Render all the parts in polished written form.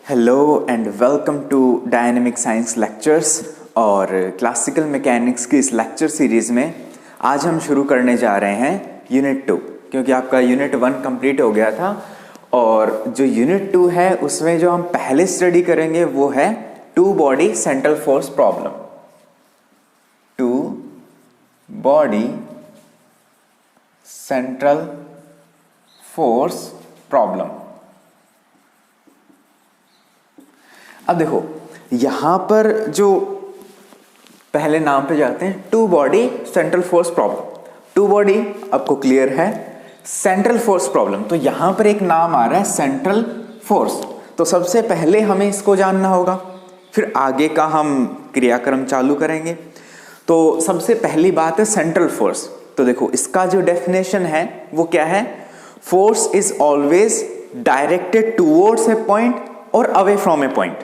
Hello and welcome to dynamic science lectures. और classical mechanics की इस लेक्चर सीरीज़ में आज हम शुरू करने जा रहे हैं यूनिट 2, क्योंकि आपका यूनिट 1 कंप्लीट हो गया था। और जो यूनिट 2 है उसमें जो हम पहले स्टडी करेंगे वो है two body central force problem. Two body central force problem. अब देखो यहां पर जो पहले नाम पे जाते हैं, two body central force problem. Two body आपको क्लियर है, सेंट्रल फोर्स प्रॉब्लम, तो यहां पर एक नाम आ रहा है सेंट्रल फोर्स। तो सबसे पहले हमें इसको जानना होगा, फिर आगे का हम क्रियाक्रम चालू करेंगे। तो सबसे पहली बात है सेंट्रल फोर्स। तो देखो इसका जो डेफिनेशन है वो क्या है, force is always directed towards a point और अवे फ्रॉम ए पॉइंट।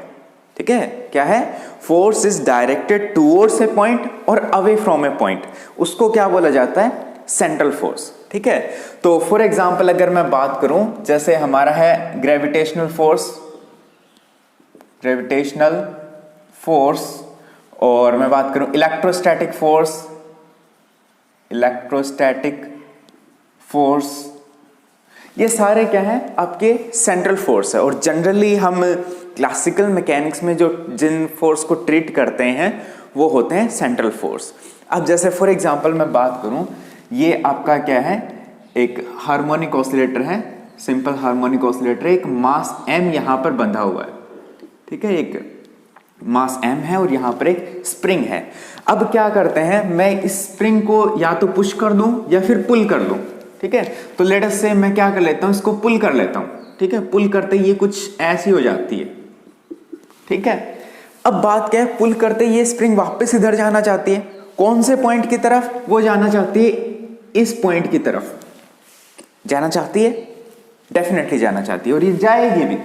ठीक है, क्या है, force is directed towards a point और अवे फ्रॉम ए पॉइंट, उसको क्या बोला जाता है, सेंट्रल फोर्स। ठीक है, तो फॉर एग्जांपल अगर मैं बात करूं, जैसे हमारा है ग्रेविटेशनल फोर्स, और मैं बात करूं इलेक्ट्रोस्टैटिक फोर्स, ये सारे क्या है आपके सेंट्रल फोर्स है। और जनरली हम क्लासिकल मैकेनिक्स में जो जिन फोर्स को ट्रीट करते हैं वो होते हैं सेंट्रल फोर्स। अब जैसे फॉर एग्जांपल मैं बात करूं, ये आपका क्या है, एक हार्मोनिक ऑसिलेटर है, सिंपल हार्मोनिक ऑसिलेटर, एक मास m यहां पर बंधा हुआ है। ठीक है, एक मास m है और यहां पर एक स्प्रिंग है। अब क्या करते हैं, मैं इस स्प्रिंग को या तो पुश कर दूं या फिर पुल कर दूं। ठीक है, तो लेट अस से मैं क्या कर लेता हूं, इसको पुल कर लेता हूं। ठीक है, पुल करते ये कुछ ऐसी हो जाती है। ठीक है, अब बात क्या है, पुल करते ये स्प्रिंग वापस इधर जाना चाहती है, कौन से पॉइंट की तरफ, वो जाना चाहती है इस पॉइंट की तरफ जाना चाहती है, डेफिनेटली जाना चाहती है, और ये जाएगी भी।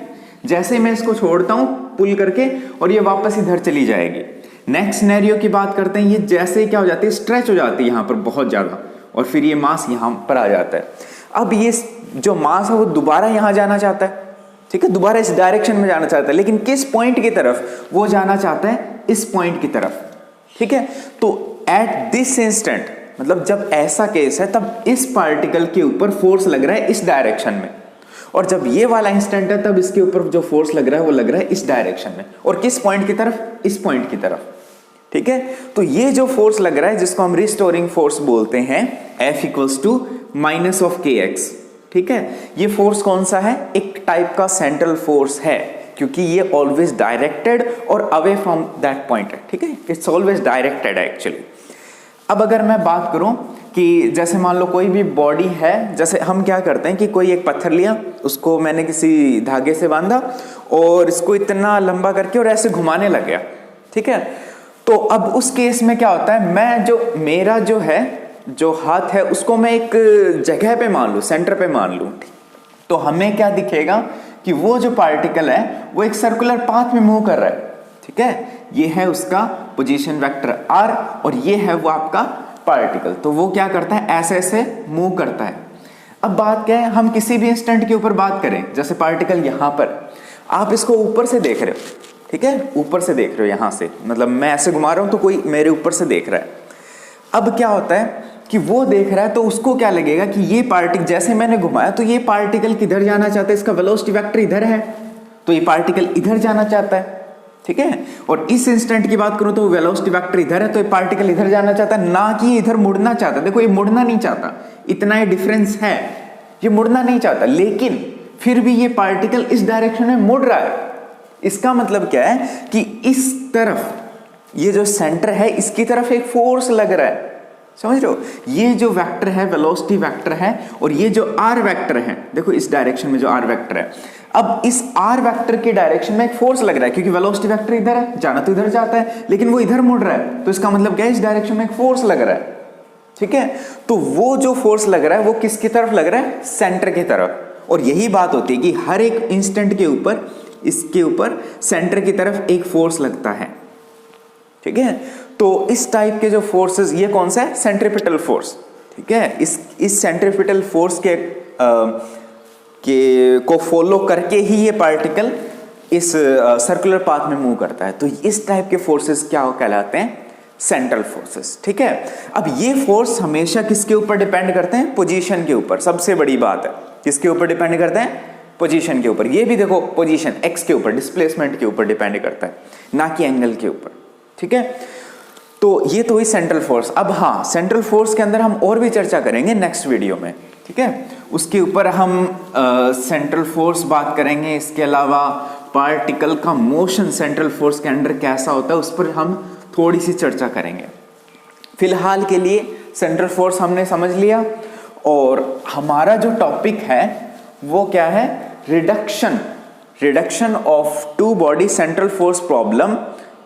जैसे मैं इसको छोड़ता हूं पुल करके और ये वापस इधर चली जाएगी। नेक्स्ट सिनेरियो की बात करते हैं, ये जैसे क्या हो जाती है, स्ट्रेच हो जाती है यहां पर बहुत ज्यादा, और फिर ये मास यहां पर आ जाता है। अब ये जो मास है वो दोबारा यहां जाना चाहता है। ठीक है, दोबारा इस डायरेक्शन में जाना चाहता है, लेकिन किस पॉइंट की तरफ, वो जाना चाहता है इस पॉइंट की तरफ। ठीक है, तो एट दिस इंस्टेंट, मतलब जब ऐसा केस है तब इस पार्टिकल के ऊपर फोर्स लग रहा है इस डायरेक्शन में, और जब ये वाला इंस्टेंट है तब इसके ऊपर जो फोर्स लग रहा है वो लग रहा है इस डायरेक्शन में, और किस पॉइंट की तरफ, इस पॉइंट की तरफ। ठीक है, तो ये जो फोर्स लग रहा है जिसको हम रिस्टोरिंग फोर्स बोलते हैं, F equals to minus of kx। ठीक है, ये फोर्स कौन सा है, एक टाइप का सेंट्रल फोर्स है, क्योंकि ये ऑलवेज डायरेक्टेड और अवे फ्रॉम दैट पॉइंट है। ठीक है, इट्स ऑलवेज डायरेक्टेड एक्चुअली। अब अगर मैं बात करूं कि जैसे मान लो कोई भी बॉडी है, जैसे हम क्या करते हैं कि कोई एक पत्थर लिया, उसको मैंने किसी धागे से बांधा और इसको इतना लंबा करके और ऐसे घुमाने लग गया। ठीक है, तो अब उस केस में क्या होता है, मैं जो मेरा जो है जो हाथ है उसको मैं एक जगह पे मान लूं, सेंटर पे मान लूं, तो हमें क्या दिखेगा कि वो जो पार्टिकल है वो एक सर्कुलर पाथ में मूव कर रहा है। ठीक है, ये है उसका पोजीशन वेक्टर r और ये है वो आपका पार्टिकल, तो वो क्या करता है, ऐसे ऐसे मूव करता है। अब बात क्या है, हम किसी भी इंस्टेंट के ऊपर बात करें, जैसे पार्टिकल यहां पर, आप इसको ऊपर से देख रहे हो। ठीक है, ऊपर से देख रहे हो, यहां से, मतलब मैं ऐसे घुमा रहा हूं तो कोई मेरे ऊपर से देख रहा है। अब क्या होता है कि वो देख रहा है तो उसको क्या लगेगा कि ये पार्टिकल, जैसे मैंने घुमाया तो ये पार्टिकल किधर जाना चाहता है, इसका वेलोसिटी वेक्टर इधर है, तो ये पार्टिकल इधर जाना चाहता है। ठीक है, और इस इंस्टेंट की बात करूं तो वेलोसिटी वेक्टर इधर है, तो ये पार्टिकल इधर जाना चाहता है, ना कि इधर मुड़ना चाहता। देखो ये मुड़ना नहीं चाहता, इतना ही डिफरेंस है, ये मुड़ना नहीं चाहता, लेकिन फिर भी ये पार्टिकल इस डायरेक्शन में मुड़ रहा है। इसका मतलब क्या है कि इस तरफ, ये जो सेंटर है इसकी तरफ एक फोर्स लग रहा है, समझ रहे हो। ये जो वेक्टर है वेलोसिटी वेक्टर है, और ये जो आर वेक्टर है, देखो इस डायरेक्शन में जो आर वेक्टर है, अब इस आर वेक्टर के डायरेक्शन में एक फोर्स लग रहा है, क्योंकि वेलोसिटी वेक्टर इधर है, जाना तो इधर चाहता है, लेकिन वो इधर मुड़ रहा है, तो इसका मतलब क्या है, इस डायरेक्शन में एक फोर्स लग रहा है। ठीक है, तो वो जो फोर्स लग रहा है वो किसकी तरफ लग रहा है, सेंटर की तरफ। और यही बात होती है कि हर एक इंस्टेंट के ऊपर, इसके ऊपर सेंटर की तरफ एक फोर्स लगता है। ठीक है, तो इस टाइप के जो फोर्सेस, ये कौन सा है? सेंट्रीपिटल फोर्स, ठीक है। इस सेंट्रीपिटल फोर्स के को फॉलो करके ही ये पार्टिकल इस सर्कुलर पाथ में मूव करता है। तो इस टाइप के फोर्सेस क्या कहलाते हैं? सेंट्रल फोर्सेस, ठीक है। अब ये फोर्स हमेशा किसके ऊपर डिपेंड करते हैं? पोजीशन के ऊपर। सबसे बड़ी बात है, किसके ऊपर डिपेंड करते हैं? पोजीशन के ऊपर। ये भी देखो पोजीशन एक्स के ऊपर, डिस्प्लेसमेंट के ऊपर डिपेंड करता है, ना कि एंगल के ऊपर, ठीक है। तो ये तो हुई सेंट्रल फोर्स। अब हाँ, सेंट्रल फोर्स के अंदर हम और भी चर्चा करेंगे नेक्स्ट वीडियो में, ठीक है। उसके ऊपर हम सेंट्रल फोर्स बात करेंगे। इसके अलावा पार्टिकल का मोशन सेंट्रल फोर्स के अंडर कैसा होता है, उस पर हम थोड़ी सी चर्चा करेंगे। फिलहाल के लिए सेंट्रल फोर्स हमने समझ लिया, और हमारा जो टॉपिक है वो क्या है? Reduction of two body central force problem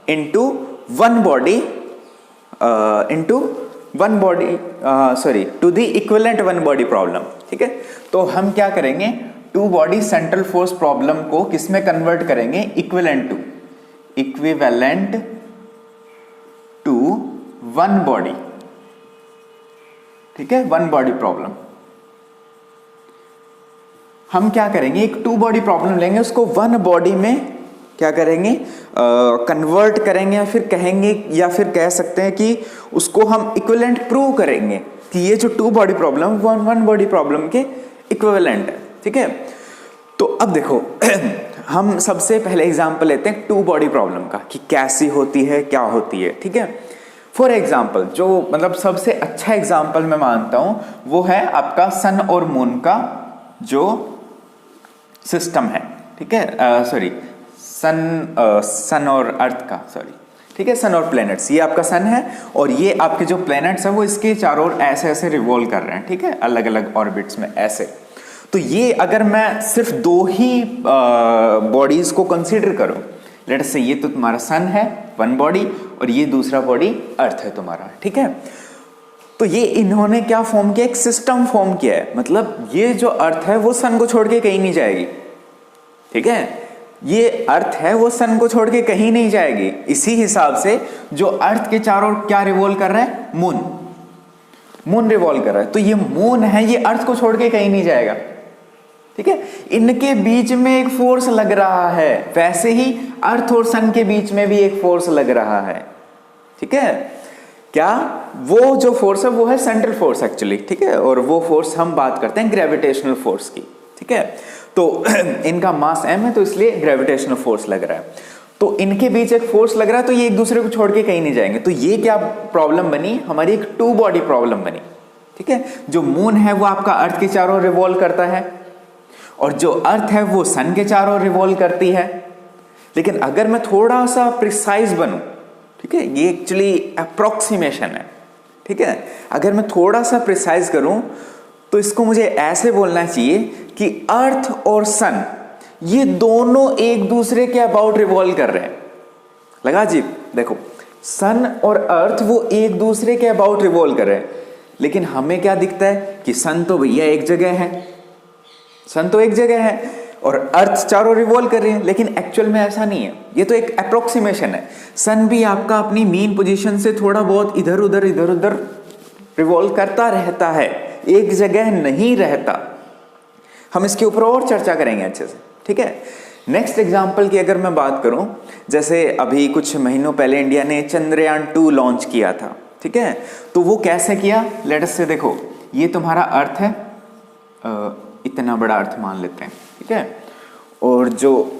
into one body to the equivalent one body problem, ठीक है। तो हम क्या करेंगे? Two body central force problem को किस में कन्वर्ट करेंगे? इक्विवेलेंट टू वन बॉडी, ठीक है, वन बॉडी प्रॉब्लम। हम क्या करेंगे? एक टू बॉडी प्रॉब्लम लेंगे, उसको वन बॉडी में क्या करेंगे? कन्वर्ट करेंगे, या फिर कहेंगे, या फिर कह सकते हैं कि उसको हम इक्विवेलेंट प्रूव करेंगे कि ये जो two body problem one body problem के इक्विवेलेंट है, ठीक है। तो अब देखो हम सबसे पहले एग्जांपल लेते हैं टू बॉडी प्रॉब्लम का, कि कैसी होती है, क्या होती है, ठीक है। फॉर एग्जाम्पल, जो मतलब सबसे अच्छा एग्जाम्पल मैं मानता हूं वो है आपका सन और मून का जो सिस्टम है, ठीक है। सॉरी, सन और अर्थ का, सॉरी, ठीक है, सन और प्लैनेट्स। ये आपका सन है और ये आपके जो प्लैनेट्स हैं वो इसके चारों ओर ऐसे ऐसे रिवॉल्व कर रहे हैं, ठीक है, अलग अलग ऑर्बिट्स में ऐसे। तो ये अगर मैं सिर्फ दो ही बॉडीज को कंसीडर करूं, लेट्स से ये तो तुम्हारा सन है वन बॉडी, और ये दूसरा बॉडी अर्थ है तुम्हारा, ठीक है। तो ये इन्होंने क्या फॉर्म किया? एक सिस्टम फॉर्म किया है। मतलब ये जो अर्थ है वो सन को छोड़ के कहीं नहीं जाएगी, ठीक है। ये अर्थ है वो सन को छोड़ के कहीं नहीं जाएगी। इसी हिसाब से जो अर्थ के चारों ओर क्या रिवॉल्व कर रहा है? मून रिवॉल्व कर रहा है। तो ये मून है, ये अर्थ को छोड़ के कहीं नहीं जाएगा, ठीक है। इनके बीच में एक फोर्स लग रहा है, वैसे ही अर्थ और सन के बीच में भी एक फोर्स लग रहा है, ठीक है। क्या? वो जो फोर्स है वो है सेंट्रल फोर्स एक्चुअली, ठीक है। और वो फोर्स हम बात करते हैं ग्रेविटेशनल फोर्स की, ठीक है। तो इनका मास m है, तो इसलिए ग्रेविटेशनल फोर्स लग रहा है। तो इनके बीच एक फोर्स लग रहा है, तो ये एक दूसरे को छोड़ के कहीं नहीं जाएंगे। तो ये क्या प्रॉब्लम बनी? हमारी एक टू बॉडी प्रॉब्लम बनी, ठीक है। जो मून है वो आपका अर्थ के चारों ओर रिवॉल्व करता है, और जो अर्थ है वो सन के चारों ओर रिवॉल्व करती है। लेकिन अगर मैं थोड़ा सा प्रिसाइज बनूं, ठीक है, ये एक्चुअली अप्रोक्सीमेशन है, ठीक है। अगर मैं थोड़ा सा प्रिसाइज करूं तो इसको मुझे ऐसे बोलना चाहिए कि अर्थ और सन ये दोनों एक दूसरे के अबाउट रिवॉल्व कर रहे हैं। लगा जी? देखो, सन और अर्थ वो एक दूसरे के अबाउट रिवॉल्व कर रहे हैं, लेकिन हमें क्या दिखता है कि सन तो भैया एक जगह है, सन तो एक जगह है और अर्थ चारों रिवॉल्व कर रही है, लेकिन एक्चुअल में ऐसा नहीं है। ये तो एक अप्रोक्सीमेशन है। सन भी आपका अपनी मीन पोजीशन से थोड़ा बहुत इधर उधर रिवॉल्व करता रहता है, एक जगह नहीं रहता। हम इसके ऊपर और चर्चा करेंगे अच्छे से, ठीक है। नेक्स्ट एग्जांपल की अगर मैं बात करूं, जैसे अभी कुछ महीनों पहले इंडिया ने चंद्रयान 2 लॉन्च किया था, ठीक है। तो वो कैसे किया? लेट अस से देखो, ये तुम्हारा अर्थ है, इतना बड़ा अर्थ मान लेते हैं, ठीक है। और जो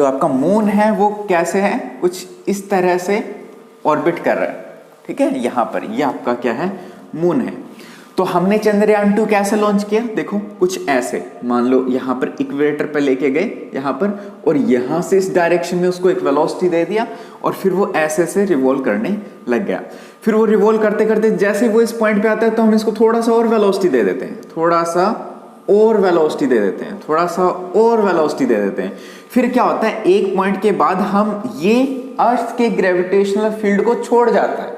आपका मून है वो कैसे है? कुछ इस तरह से ऑर्बिट कर रहा है, ठीक है। यहां पर ये आपका क्या है? मून है। तो हमने चंद्रयान 2 कैसे लॉन्च किया? देखो कुछ ऐसे, मान लो यहां पर इक्वेटर पे लेके गए यहां पर, और यहां से इस डायरेक्शन में उसको एक वेलोसिटी दे दिया, और फिर वो ऐसे से रिवॉल्व करने लग गया। फिर वो रिवॉल्व करते करते जैसे वो इस पॉइंट पे आता है तो हम इसको थोड़ा सा और वेलोसिटी दे देते हैं, थोड़ा सा और वेलोसिटी दे देते हैं, थोड़ा सा और वेलोसिटी दे देते हैं। फिर क्या होता है? एक पॉइंट के बाद हम ये अर्थ के ग्रेविटेशनल फील्ड को छोड़ जाता है,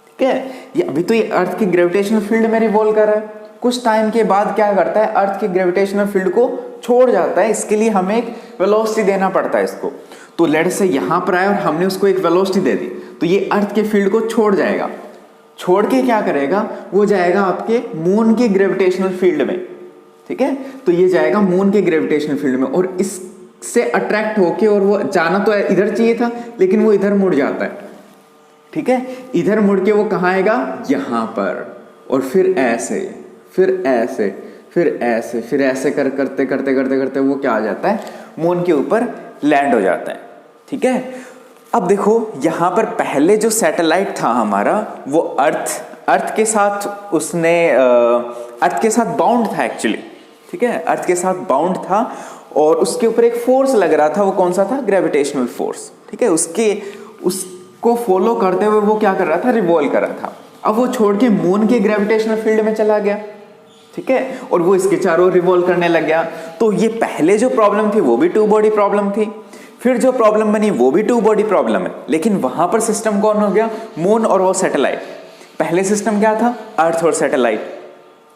ठीक है। ये अभी तो ये अर्थ के ग्रेविटेशनल फील्ड में रिवॉल्व कर रहा है, कुछ टाइम के बाद क्या करता है? अर्थ के ग्रेविटेशनल फील्ड को छोड़ जाता है। इसके लिए हमें एक वेलोसिटी देना पड़ता है इसको। तो लेट से यहां पर आया और हमने उसको एक वेलोसिटी दे दी, तो ये अर्थ के फील्ड को छोड़ जाएगा, छोड़ के क्या करेगा, वो जाएगा आपके मून के ग्रेविटेशनल फील्ड में, ठीक है। तो ये जाएगा मून के ग्रेविटेशनल फील्ड में और इससे अट्रैक्ट होके, और वो जाना तो इधर चाहिए था लेकिन वो इधर मुड़ जाता है, ठीक है। इधर मुड़ के वो कहाँ आएगा, यहां पर, और फिर ऐसे, फिर ऐसे, फिर ऐसे, फिर ऐसे करते करते करते करते वो क्या आ जाता है, मून के ऊपर लैंड हो जाता है, ठीक है। अब देखो यहां पर पहले जो सैटेलाइट था हमारा, वो अर्थ के साथ उसने अर्थ के साथ बाउंड था एक्चुअली, ठीक है, अर्थ के साथ बाउंड था और उसके ऊपर एक फोर्स लग रहा था, वो कौन सा था, ग्रेविटेशनल फोर्स, ठीक है। उसको फॉलो करते हुए वो क्या कर रहा था, रिवॉल्व कर रहा था। अब वो छोड़ के मून के ग्रेविटेशनल फील्ड में चला गया, ठीक है, और वो इसके चारों रिवॉल्व करने लग गया। तो ये पहले जो प्रॉब्लम थी वो भी टू बॉडी प्रॉब्लम थी, फिर जो प्रॉब्लम बनी वो भी टू बॉडी प्रॉब्लम है, लेकिन वहां पर सिस्टम कौन हो गया, मून और वो सैटेलाइट। पहले सिस्टम क्या था, अर्थ और सैटेलाइट,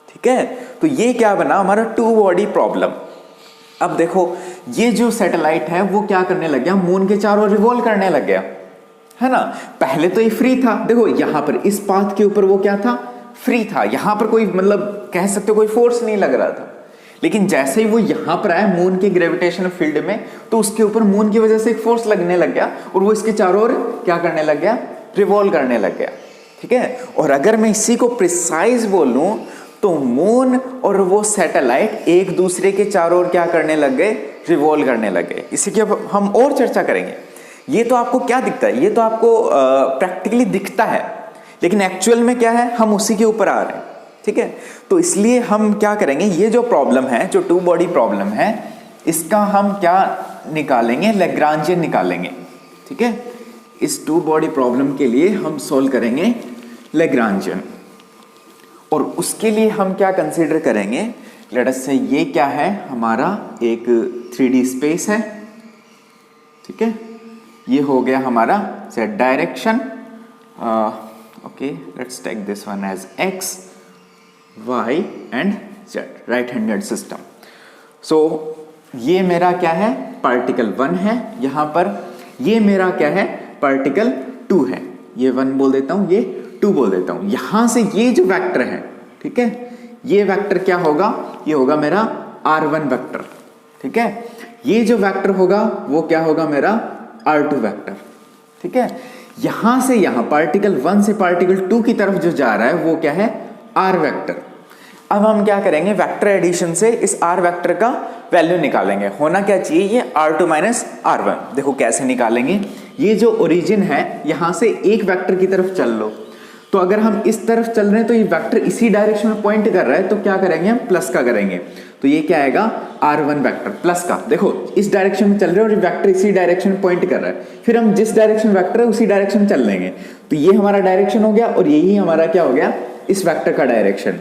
ठीक है। तो ये क्या बना, हमारा टू बॉडी प्रॉब्लम। अब देखो ये जो सैटेलाइट है वो क्या करने लग गया, मून के चारों रिवॉल्व करने लग गया, है ना। पहले तो ये फ्री था, देखो यहां पर इस पाथ के ऊपर वो क्या था, फ्री था, यहां पर कोई मतलब कह सकते हो कोई फोर्स नहीं लग रहा था। लेकिन जैसे ही वो यहां पर आया मून के ग्रेविटेशनल फील्ड में, तो उसके ऊपर मून की वजह से एक फोर्स लगने लग गया और वो इसके चारों ओर क्या करने लग गया, रिवॉल्व करने लग गया, ठीक है। और अगर मैं इसी को प्रिसाइज बोलूं तो मून और वो सैटेलाइट एक दूसरे के चारों ओर क्या करने लग गए, रिवॉल्व करने लग गए। इसी की अब हम और चर्चा करेंगे। ये तो आपको क्या दिखता है, ये तो आपको प्रैक्टिकली दिखता है, लेकिन एक्चुअल में क्या है, हम उसी के ऊपर आ रहे हैं, ठीक है। तो इसलिए हम क्या करेंगे, ये जो प्रॉब्लम है, जो टू बॉडी प्रॉब्लम है, इसका हम क्या निकालेंगे, लैग्रांजियन निकालेंगे, ठीक है। इस टू बॉडी प्रॉब्लम के लिए हम सॉल्व करेंगे लैग्रांजियन, और उसके लिए हम क्या कंसीडर करेंगे, लेट अस से ये क्या है, हमारा एक 3D स्पेस है, ठीक है। ये हो गया हमारा z direction, okay, let's take this one as x, y and z, right handed system. So ये मेरा क्या है, पार्टिकल 1 है यहां पर, ये मेरा क्या है, पार्टिकल 2 है, ये 1 बोल देता हूं, ये 2 बोल देता हूं। यहां से ये जो वेक्टर है, ठीक है, ये वेक्टर क्या होगा, ये होगा मेरा r1 वेक्टर, ठीक है। ये जो वेक्टर होगा वो क्या होगा, मेरा r2 वेक्टर, ठीक है। यहां से यहां पार्टिकल 1 से पार्टिकल 2 की तरफ जो जा रहा है वो क्या है, r वेक्टर। अब हम क्या करेंगे, वेक्टर एडिशन से इस r वेक्टर का वैल्यू निकालेंगे। होना क्या चाहिए, ये r2 माइनस r1। देखो कैसे निकालेंगे, ये जो ओरिजिन है यहां से एक वेक्टर की तरफ चल लो, तो अगर हम इस तरफ चल रहे हैं तो ये वेक्टर इसी डायरेक्शन में पॉइंट कर रहा है, तो क्या करेंगे, हम प्लस का करेंगे, तो ये क्या आएगा, r1 वेक्टर प्लस का। देखो इस डायरेक्शन में चल रहे हैं और ये वेक्टर इसी डायरेक्शन में पॉइंट कर रहा है, फिर हम जिस डायरेक्शन वेक्टर है उसी डायरेक्शन में चल लेंगे, तो ये हमारा डायरेक्शन हो गया और यही हमारा क्या हो गया, इस वेक्टर का डायरेक्शन,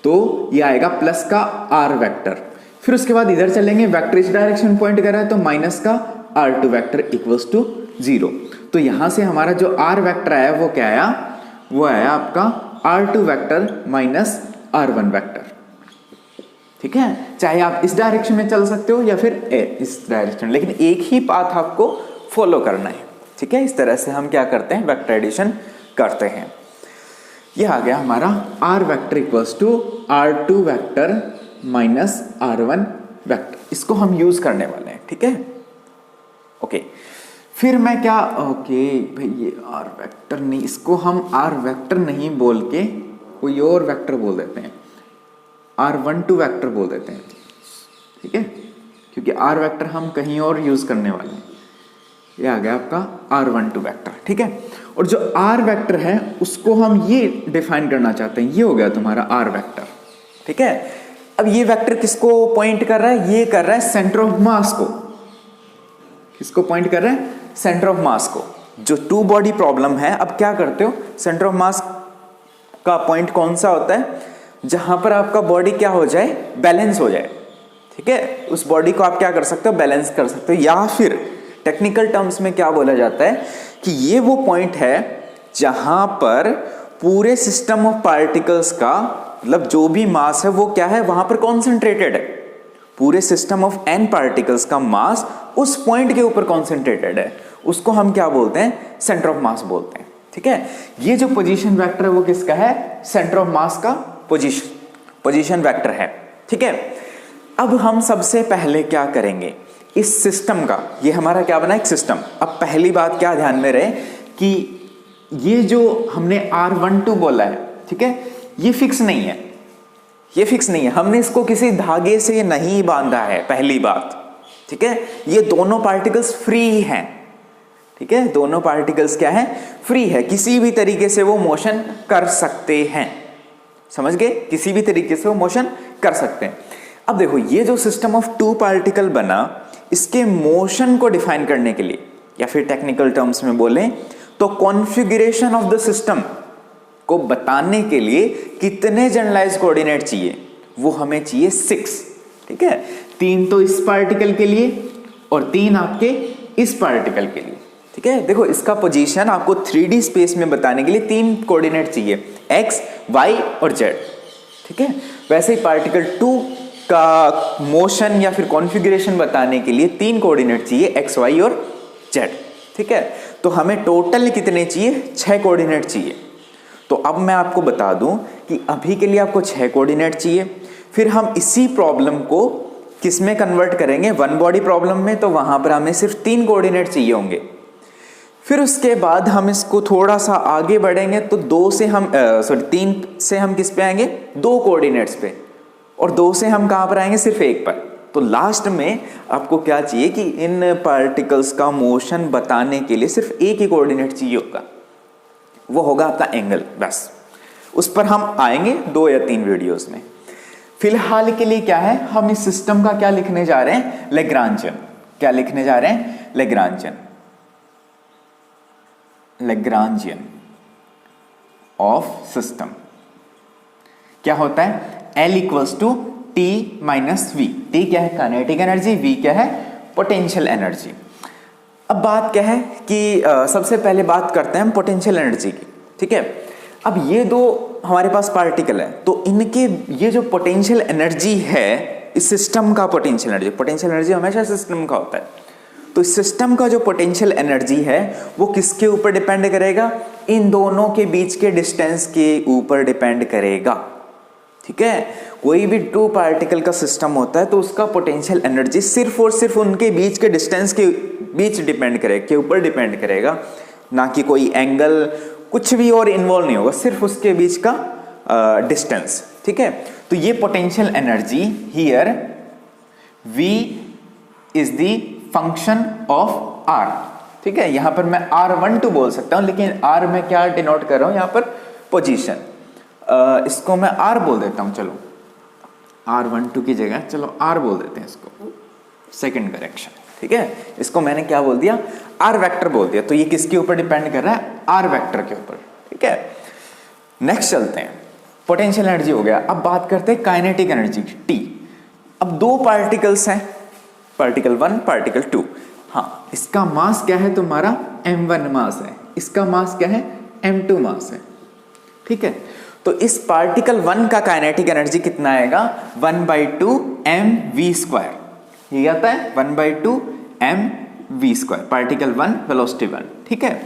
तो ये आएगा प्लस का r वेक्टर। फिर उसके बाद इधर चलेंगे, वेक्टर इस डायरेक्शन में पॉइंट कर रहा है, तो माइनस का r2 वेक्टर इक्वल्स टू 0। तो यहां से हमारा जो r वेक्टर आया वो क्या आया, वो आया आपका r2 vector minus r1 vector, ठीक है। चाहे आप इस डायरेक्शन में चल सकते हो या फिर इस डायरेक्शन, लेकिन एक ही पाथ आपको फॉलो करना है, ठीक है। इस तरह से हम क्या करते हैं, वेक्टर एडिशन करते हैं। यह आ गया हमारा r vector equals to r2 vector minus r1 vector, इसको हम यूज करने वाले हैं, ठीक है, ओके। फिर मैं क्या, ओके भाई ये r वेक्टर नहीं, इसको हम r वेक्टर नहीं बोल के कोई और वेक्टर बोल देते हैं, r12 वेक्टर बोल देते हैं, ठीक है, क्योंकि r वेक्टर हम कहीं और यूज करने वाले हैं। ये आ गया आपका r12 वेक्टर, ठीक है। और जो r वेक्टर है उसको हम ये डिफाइन करना चाहते हैं, ये हो गया तुम्हारा r वेक्टर, ठीक है। अब ये वेक्टर किसको पॉइंट कर रहा है, ये कर रहा है सेंटर ऑफ मास को। किसको पॉइंट कर रहा है, सेंटर ऑफ मास को। जो टू बॉडी प्रॉब्लम है, अब क्या करते हो, सेंटर ऑफ मास का पॉइंट कौन सा होता है, जहां पर आपका बॉडी क्या हो जाए, बैलेंस हो जाए, ठीक है। उस बॉडी को आप क्या कर सकते हो, बैलेंस कर सकते हो, या फिर टेक्निकल टर्म्स में क्या बोला जाता है कि ये वो पॉइंट है जहां पर पूरे सिस्टम ऑफ पार्टिकल्स का, मतलब जो भी मास है वो क्या है, वहां पर कॉन्सेंट्रेटेड है, पूरे सिस्टम ऑफ n पार्टिकल्स का मास उस पॉइंट के ऊपर कॉन्सेंट्रेटेड है, उसको हम क्या बोलते हैं, सेंटर ऑफ मास बोलते हैं। ठीक है, ये जो पोजीशन वेक्टर है वो किसका है, सेंटर ऑफ मास का पोजीशन वेक्टर है। ठीक है, अब हम सबसे पहले क्या करेंगे, इस सिस्टम का, ये हमारा क्या बना, एक सिस्टम। अब पहली बात क्या ध्यान में रहे कि ये जो हमने R12 बोला है, ठीक है, ये फिक्स नहीं है, ये फिक्स नहीं है, हमने इसको किसी धागे से नहीं बांधा है, पहली बात। ठीक है, ये दोनों पार्टिकल्स फ्री हैं। ठीक है, दोनों पार्टिकल्स क्या है, फ्री है, किसी भी तरीके से वो मोशन कर सकते हैं। समझ गए, किसी भी तरीके से वो मोशन कर सकते हैं। अब देखो, ये जो सिस्टम ऑफ टू पार्टिकल बना, इसके मोशन को डिफाइन करने के लिए, या फिर टेक्निकल टर्म्स में बोलें तो कॉन्फ़िगरेशन ऑफ द सिस्टम को बताने के लिए कितने जनरलाइज कोऑर्डिनेट चाहिए, वो हमें चाहिए 6। ठीक है, 3 तो इस पार्टिकल के लिए और 3 आपके इस पार्टिकल के लिए। ठीक है, देखो इसका पोजीशन आपको 3D स्पेस में बताने के लिए 3 कोऑर्डिनेट चाहिए, x, y और z। ठीक है, वैसे ही पार्टिकल 2 का मोशन या फिर कॉन्फ़िगरेशन बताने के लिए 3 कोऑर्डिनेट चाहिए, x, y और z। ठीक है, तो हमें टोटल कितने चाहिए, 6 कोऑर्डिनेट चाहिए। तो अब मैं आपको बता दूं कि अभी के लिए आपको 6 कोऑर्डिनेट चाहिए, फिर हम इसी प्रॉब्लम को किस में कन्वर्ट करेंगे, वन बॉडी प्रॉब्लम में, तो वहां पर हमें सिर्फ 3 कोऑर्डिनेट चाहिए होंगे। फिर उसके बाद हम इसको थोड़ा सा आगे बढ़ेंगे तो 3 से हम किस पे आएंगे, 2 कोऑर्डिनेट्स पे, और 2 से हम कहां पर आएंगे, सिर्फ 1 पर। तो लास्ट में आपको क्या चाहिए कि इन पार्टिकल्स का मोशन बताने के लिए सिर्फ एक ही कोऑर्डिनेट चाहिए होगा, वो होगा आपका एंगल। बस उस पर हम आएंगे 2 या 3 वीडियोस में। फिलहाल के लिए क्या है, हम इस सिस्टम का क्या लिखने जा रहे हैं, लैग्रांजियन। क्या लिखने जा रहे हैं, लैग्रांजियन, लैग्रांजियन ऑफ सिस्टम। क्या होता है, L equals to T minus V। T क्या है, काइनेटिक एनर्जी, V क्या है, पोटेंशियल एनर्जी। अब बात क्या है कि सबसे पहले बात करते हैं हम पोटेंशियल एनर्जी की। ठीक है, अब ये 2 हमारे पास पार्टिकल है, तो इनके ये जो पोटेंशियल एनर्जी है, इस सिस्टम का पोटेंशियल एनर्जी हमेशा सिस्टम का होता है। तो इस सिस्टम का जो पोटेंशियल एनर्जी है वो किसके ऊपर डिपेंड करेगा, इन दोनों के बीच के डिस्टेंस के ऊपर डिपेंड करेगा। ठीक है, कोई भी 2 पार्टिकल का सिस्टम होता है तो उसका पोटेंशियल एनर्जी सिर्फ और सिर्फ उनके बीच के डिस्टेंस के बीच डिपेंड करेगा, के ऊपर डिपेंड करेगा, ना कि कोई एंगल, कुछ भी और इन्वॉल्व नहीं होगा, सिर्फ उसके बीच का डिस्टेंस। ठीक है, तो ये potential energy here V is the function of R। ठीक है, यहां पर मैं R12 बोल सकता हूं, लेकिन R में क्या डिनोट कर रहा हूं, यहां पर पोजीशन, इसको मैं R बोल देता हूं। चलो R12 की जगह चलो R बोल देते हैं इसको, सेकंड करेक्शन। ठीक है, इसको मैंने क्या बोल दिया, R वेक्टर बोल दिया। तो ये किसके ऊपर डिपेंड कर रहा है, R वेक्टर के ऊपर। ठीक है, नेक्स्ट चलते हैं, पोटेंशियल एनर्जी हो गया। अब बात करते हैं काइनेटिक एनर्जी T। अब 2 पार्टिकल्स हैं, पार्टिकल 1, पार्टिकल 2। हाँ, इसका मास क्या है तुम्हारा, m1 मास है, इसका मास क्या है, m2 मास है। ठीक है, तो इस पार्टिकल 1 का काइनेटिक एनर्जी कितना आएगा, 1/2 mv²। ये आता है 1/2 mv², पार्टिकल 1 वेलोसिटी 1। ठीक है,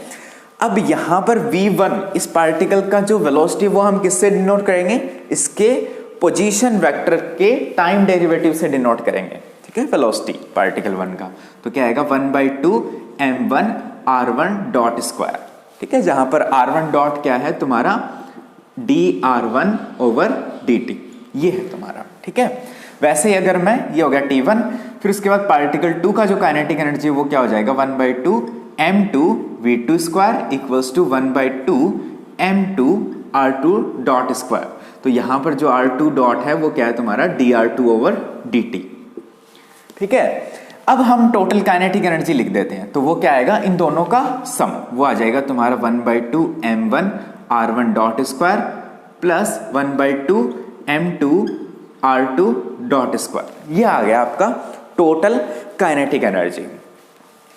अब यहां पर v1 इस पार्टिकल का जो वेलोसिटी वो हम किससे डिनोट करेंगे, इसके पोजीशन वेक्टर के टाइम डेरिवेटिव से डिनोट करेंगे। ठीक है, वेलोसिटी पार्टिकल 1 का, तो क्या आएगा 1/2 m1 r1.²। ठीक है, जहां पर r1 डॉट क्या है तुम्हारा dr1/dt, ये है तुम्हारा। ठीक है, वैसे ही अगर मैं, ये हो गया T1, फिर उसके बाद पार्टिकल 2 का जो काइनेटिक एनर्जी वो क्या हो जाएगा, 1/2 m2v²² equals to 1/2 m2 r2.²। तो यहां पर जो r2 डॉट है वो क्या है तुम्हारा dr2/dt। ठीक है, अब हम टोटल काइनेटिक एनर्जी लिख देते हैं, तो वो क्या आएगा, इन दोनों का सम, वो आ जाएगा तुम्हारा 1/2 m1 r1.² plus 1/2 m2 r2.²। ये आ गया आपका टोटल काइनेटिक एनर्जी।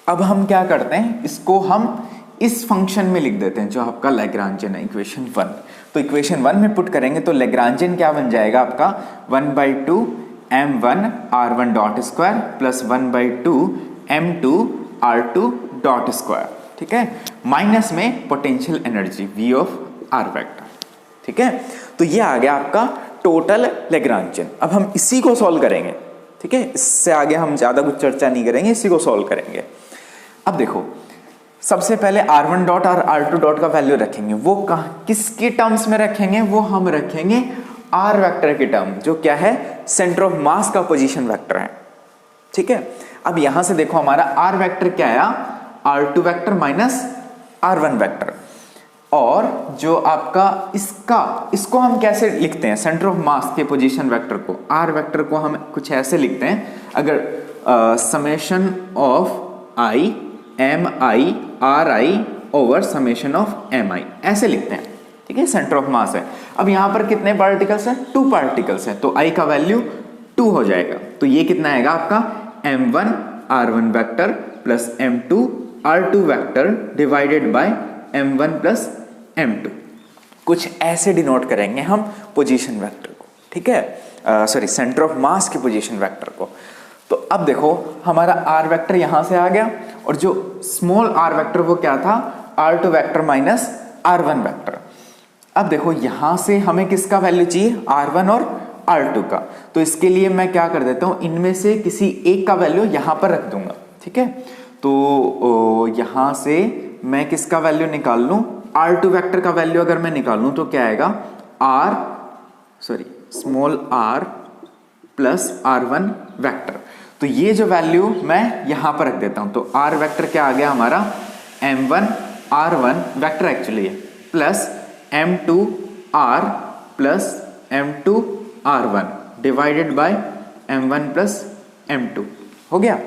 अब हम क्या करते हैं, इसको हम इस फंक्शन में लिख देते हैं जो आपका लैग्रांजियन है, इक्वेशन 1। तो इक्वेशन 1 में पुट करेंगे तो लैग्रांजियन क्या बन जाएगा आपका, 1/2 m1 r1 dot square plus 1/2 m2 r2 dot square, ठीक है, माइनस में potential energy V of r vector, ठीक है। तो ये आ गया आपका टोटल लैग्रांजियन। अब हम इसी को सॉल्व करेंगे, ठीक है, इससे आगे हम ज्यादा कुछ चर्चा नहीं करेंगे, इसी को सॉल्व करेंगे। अब देखो, सबसे पहले r1 डॉट और r2 डॉट का वैल्यू रखेंगे, वो किसके टर्म्स में रखेंगे, वो हम रखेंगे r वेक्टर के टर्म, जो क्या है, सेंटर ऑफ मास का पोजीशन वेक्टर है, ठीक है। अब यहां से देखो हमारा r वेक्टर क्या आया, r2 vector minus r1 vector, और जो आपका इसको हम कैसे लिखते हैं, सेंटर ऑफ मास के पोजीशन वेक्टर को, r वेक्टर को हम कुछ ऐसे लिखते हैं, अगर summation of i m i r i over summation of m i, ऐसे लिखते हैं, ठीक है, सेंटर ऑफ मास है। अब यहां पर कितने पार्टिकल्स हैं, 2 पार्टिकल्स हैं, तो आई का वैल्यू 2 हो जाएगा, तो ये कितना आएगा आपका m1 r1 vector plus m2 r2 vector divided by m1 plus m2। कुछ ऐसे डिनोट करेंगे हम पोजीशन वेक्टर को, ठीक है, सॉरी, सेंटर ऑफ मास के पोजीशन वेक्टर को। तो अब देखो हमारा r वेक्टर यहां से आ गया, और जो स्मॉल r वेक्टर वो क्या था, r2 vector minus r1 vector. अब देखो यहां से हमें किसका वैल्यू चाहिए, r1 और r2 का, तो इसके लिए मैं क्या कर देता हूं, इनमें से किसी एक का वैल्यू यहां पर रख दूंगा, ठीक है। तो यहां से मैं किसका वैल्यू निकाल लूं, r2 वेक्टर का वैल्यू अगर मैं निकालूं तो क्या आएगा, small r plus r1 vector. तो ये जो वैल्यू मैं यहां पर रख देता हूं, तो r वेक्टर क्या आ गया हमारा, m1 r1 वेक्टर एक्चुअली है, plus m2 r plus m2 r1 divided by m1 plus m2, हो गया।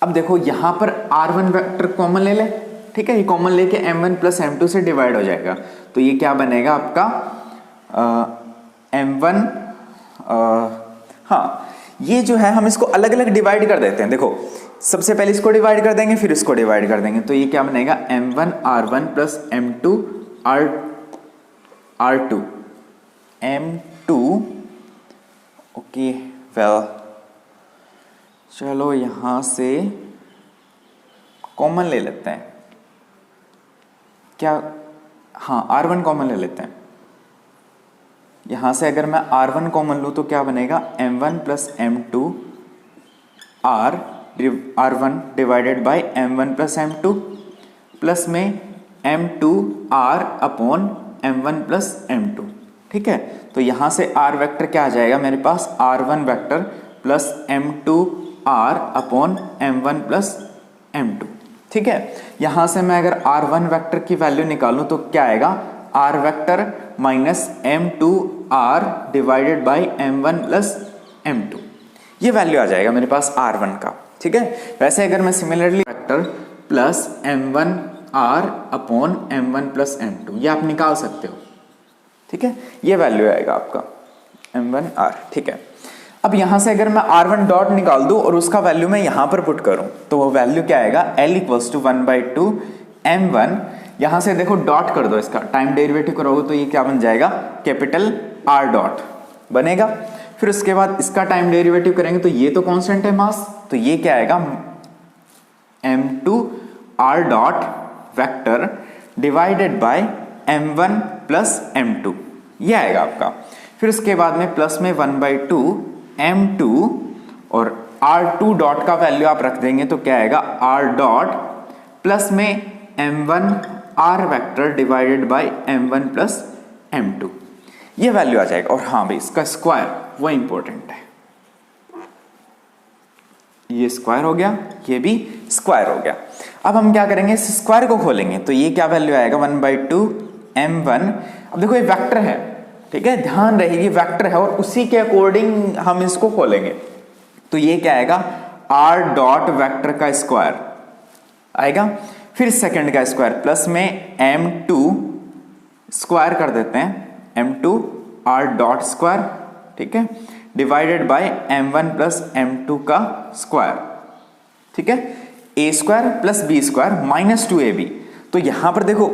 अब देखो यहां पर r1 वेक्टर कॉमन ले ले, ठीक है, ये कॉमन लेके m1 प्लस m2 से डिवाइड हो जाएगा, तो ये क्या बनेगा आपका m1, हाँ, ये जो है हम इसको अलग अलग डिवाइड कर देते हैं। देखो सबसे पहले इसको डिवाइड कर देंगे, फिर इसको डिवाइड कर देंगे, तो ये क्या बनेगा, m1 r1 plus m2 r2 m2, okay, well, चलो यहां से कॉमन ले लेते हैं, क्या, हाँ, r1 कॉमन ले लेते हैं। यहां से अगर मैं r1 कॉमन लूं तो क्या बनेगा, m1 plus m2 r1 divided by m1 plus m2 plus में m2 r upon m1 plus m2, ठीक है। तो यहां से r वेक्टर क्या आ जाएगा मेरे पास, r1 vector plus m2 r upon m1 plus m2, ठीक है। यहां से मैं अगर r1 वेक्टर की वैल्यू निकालूं तो क्या आएगा, r vector minus m2 r divided by m1 plus m2, ये वैल्यू आ जाएगा मेरे पास r1 का, ठीक है। वैसे अगर मैं similarly vector plus m1 r upon m1 plus m2, ये आप निकाल सकते हो, ठीक है, ये वैल्यू आएगा आपका m1 r, ठीक है। अब यहां से अगर मैं r1 डॉट निकाल दूं और उसका वैल्यू मैं यहां पर पुट करूं, तो वो वैल्यू क्या आएगा, L इक्वल्स टू 1/2 m1, यहां से देखो डॉट कर दो, इसका टाइम डेरिवेटिव करोगे तो ये क्या बन जाएगा, कैपिटल R डॉट बनेगा। फिर उसके बाद इसका टाइम डेरिवेटिव करेंगे तो ये तो कांस्टेंट है मास, तो ये क्या आएगा, m2 r dot vector divided by m1 plus m2, ये आएगा आपका। फिर उसके बाद में प्लस में 1/2 m2 और r2 डॉट का वैल्यू आप रख देंगे तो क्या आएगा, r डॉट प्लस में m1 r vector divided by m1 plus m2, ये वैल्यू आ जाएगा। और हाँ भाई, इसका स्क्वायर वो इंपॉर्टेंट है, ये स्क्वायर हो गया, ये भी स्क्वायर हो गया। अब हम क्या करेंगे, इस स्क्वायर को खोलेंगे तो ये क्या वैल्यू आएगा, 1/2 m1। अब देखो ये वेक्टर है, ठीक है, ध्यान रहेगी वेक्टर है, और उसी के अकॉर्डिंग हम इसको खोलेंगे, तो ये क्या आएगा, r डॉट वेक्टर का स्क्वायर आएगा, फिर सेकंड का स्क्वायर प्लस में m2 स्क्वायर कर देते हैं, m2 r डॉट स्क्वायर, ठीक है, divided by m1 plus m2 का स्क्वायर, ठीक है, a square plus b square minus 2ab। तो यहां पर देखो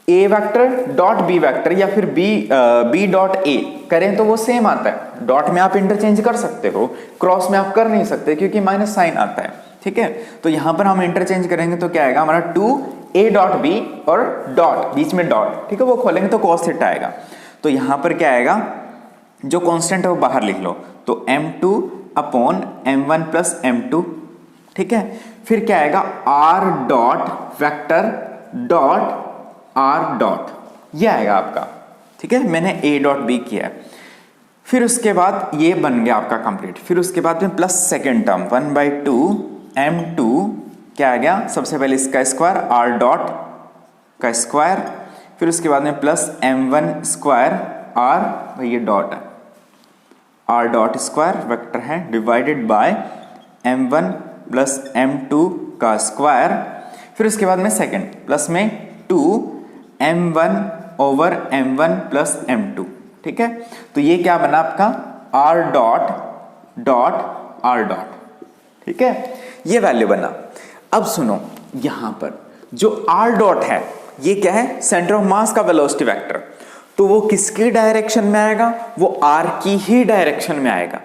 ए वेक्टर डॉट बी वेक्टर या फिर बी डॉट ए करें तो वो सेम आता है। डॉट में आप इंटरचेंज कर सकते हो, क्रॉस में आप कर नहीं सकते क्योंकि माइनस साइन आता है, ठीक है। तो यहां पर हम इंटरचेंज करेंगे तो क्या आएगा हमारा 2a डॉट बी और डॉट बीच में डॉट, ठीक है, वो खोलेंगे तो cos थीटा आएगा। तो यहां पर क्या आएगा, जो कांस्टेंट है वो बाहर लिख लो, तो m2 upon m1 plus m2, ठीक है। फिर क्या आएगा r dot vector dot r dot, ये आएगा आपका, ठीक है। मैंने a डॉट b किया है। फिर उसके बाद ये बन गया आपका कंप्लीट। फिर उसके बाद में प्लस सेकेंड टर्म 1/2 m2 क्या आ गया, सबसे पहले इसका स्क्वायर r डॉट का स्क्वायर, फिर उसके बाद में प्लस m1 स्क्वायर r, भाई ये डॉट है, r डॉट स्क्वायर वेक्टर है, divided by m1 plus m2 का स्क्वायर। फिर उसके बाद में सेकेंड प्लस में 2 m1 over m1 plus m2, ठीक है। तो ये क्या बना आपका r dot dot r dot, ठीक है, ये वैल्यू बना। अब सुनो, यहां पर जो r डॉट है ये क्या है, सेंटर ऑफ मास का वेलोसिटी वेक्टर, तो वो किसकी डायरेक्शन में आएगा, वो r की ही डायरेक्शन में आएगा,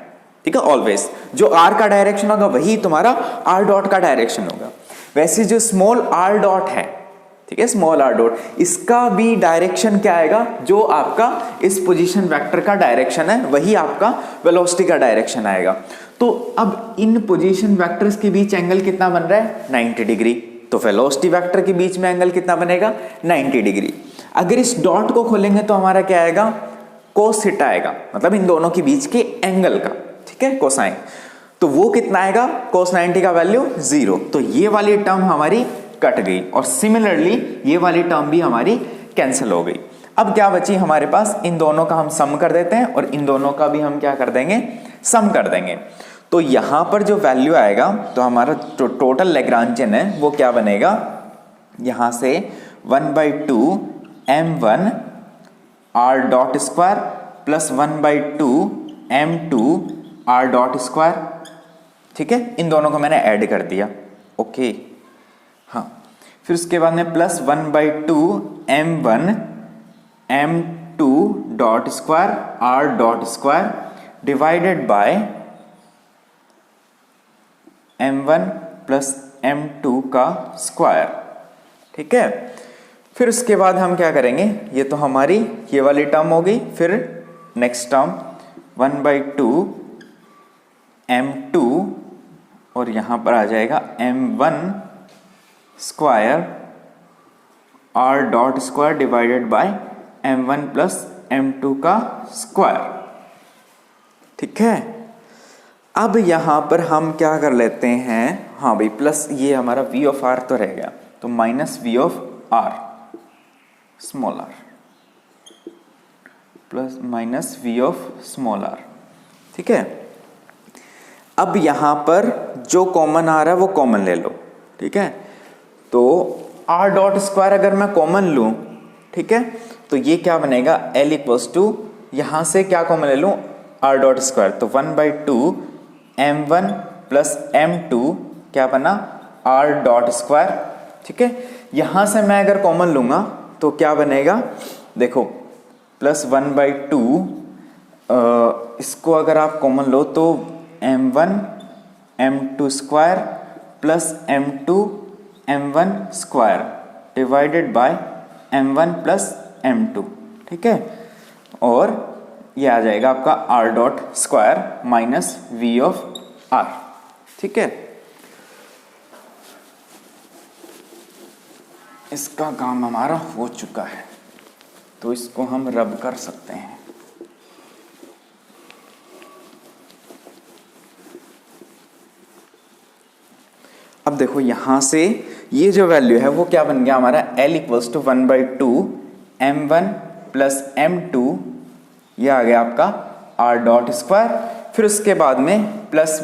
ठीक है। ऑलवेज जो r का डायरेक्शन होगा वही तुम्हारा r डॉट का डायरेक्शन होगा। वैसे जो स्मॉल r डॉट है, ठीक है, स्मॉल r डॉट, इसका भी डायरेक्शन क्या आएगा, जो आपका इस पोजीशन वेक्टर का डायरेक्शन है वही आपका वेलोसिटी का डायरेक्शन आएगा। तो अब इन पोजीशन वेक्टर्स के बीच एंगल कितना बन रहा है, 90 डिग्री। तो वेलोसिटी वेक्टर के बीच में एंगल कितना बनेगा, 90 डिग्री। अगर इस डॉट को खोलेंगे तो हमारा क्या आएगा, कोस थीटा आएगा, मतलब इन दोनों के बीच के एंगल का, ठीक है, कोसाइन। तो वो कितना आएगा, कोस 90 का वैल्यू 0। तो ये वाली टर्म हमारी कट गई और सिमिलरली ये वाली टर्म भी हमारी कैंसिल हो गई। अब क्या बची हमारे पास, इन दोनों का हम सम कर देते हैं और इन दोनों का भी हम क्या कर देंगे, सम कर देंगे। तो यहां पर जो वैल्यू आएगा, तो हमारा जो टोटल लैग्रांजियन है वो क्या बनेगा, यहां से 1/2 m1 r dot square plus 1/2 m2 r dot square, ठीक है। इन दोनों को मैंने ऐड कर दिया, ओके, हाँ। फिर उसके बाद में plus 1/2 m1 m2 dot square r dot square divided by m1 plus m2 का स्क्वायर, ठीक है। फिर उसके बाद हम क्या करेंगे, ये तो हमारी ये वाली टर्म हो गई। फिर नेक्स्ट टर्म 1/2 m2 और यहां पर आ जाएगा m1 square r dot square divided by m1 plus m2 का स्क्वायर, ठीक है। अब यहां पर हम क्या कर लेते हैं, हाँ भाई, प्लस ये हमारा v ऑफ r तो रह गया, तो minus v of r small r plus minus v of small r, ठीक है। अब यहां पर जो कॉमन आ रहा है वो कॉमन ले लो, ठीक है। तो r डॉट स्क्वायर अगर मैं कॉमन लूं, ठीक है, तो ये क्या बनेगा, L इक्वल्स टू, यहां से क्या कॉमन ले लूं, r डॉट स्क्वायर, तो 1/2 m1 प्लस m2 क्या बना, r डॉट स्क्वायर, ठीक है। यहां से मैं अगर कॉमन लूंगा तो क्या बनेगा, देखो प्लस 1/2, इसको अगर आप कॉमन लो तो m1 m2 square plus m2 m1 square divided by m1 plus m2, ठीक है। और ये आ जाएगा आपका r dot square minus v of r, ठीक है। इसका काम हमारा हो चुका है, तो इसको हम रब कर सकते हैं। अब देखो यहां से ये जो वैल्यू है वो क्या बन गया हमारा, L equals to 1/2 m1 plus m2, ये आ गया आपका r डॉट स्क्वायर। फिर उसके बाद में प्लस,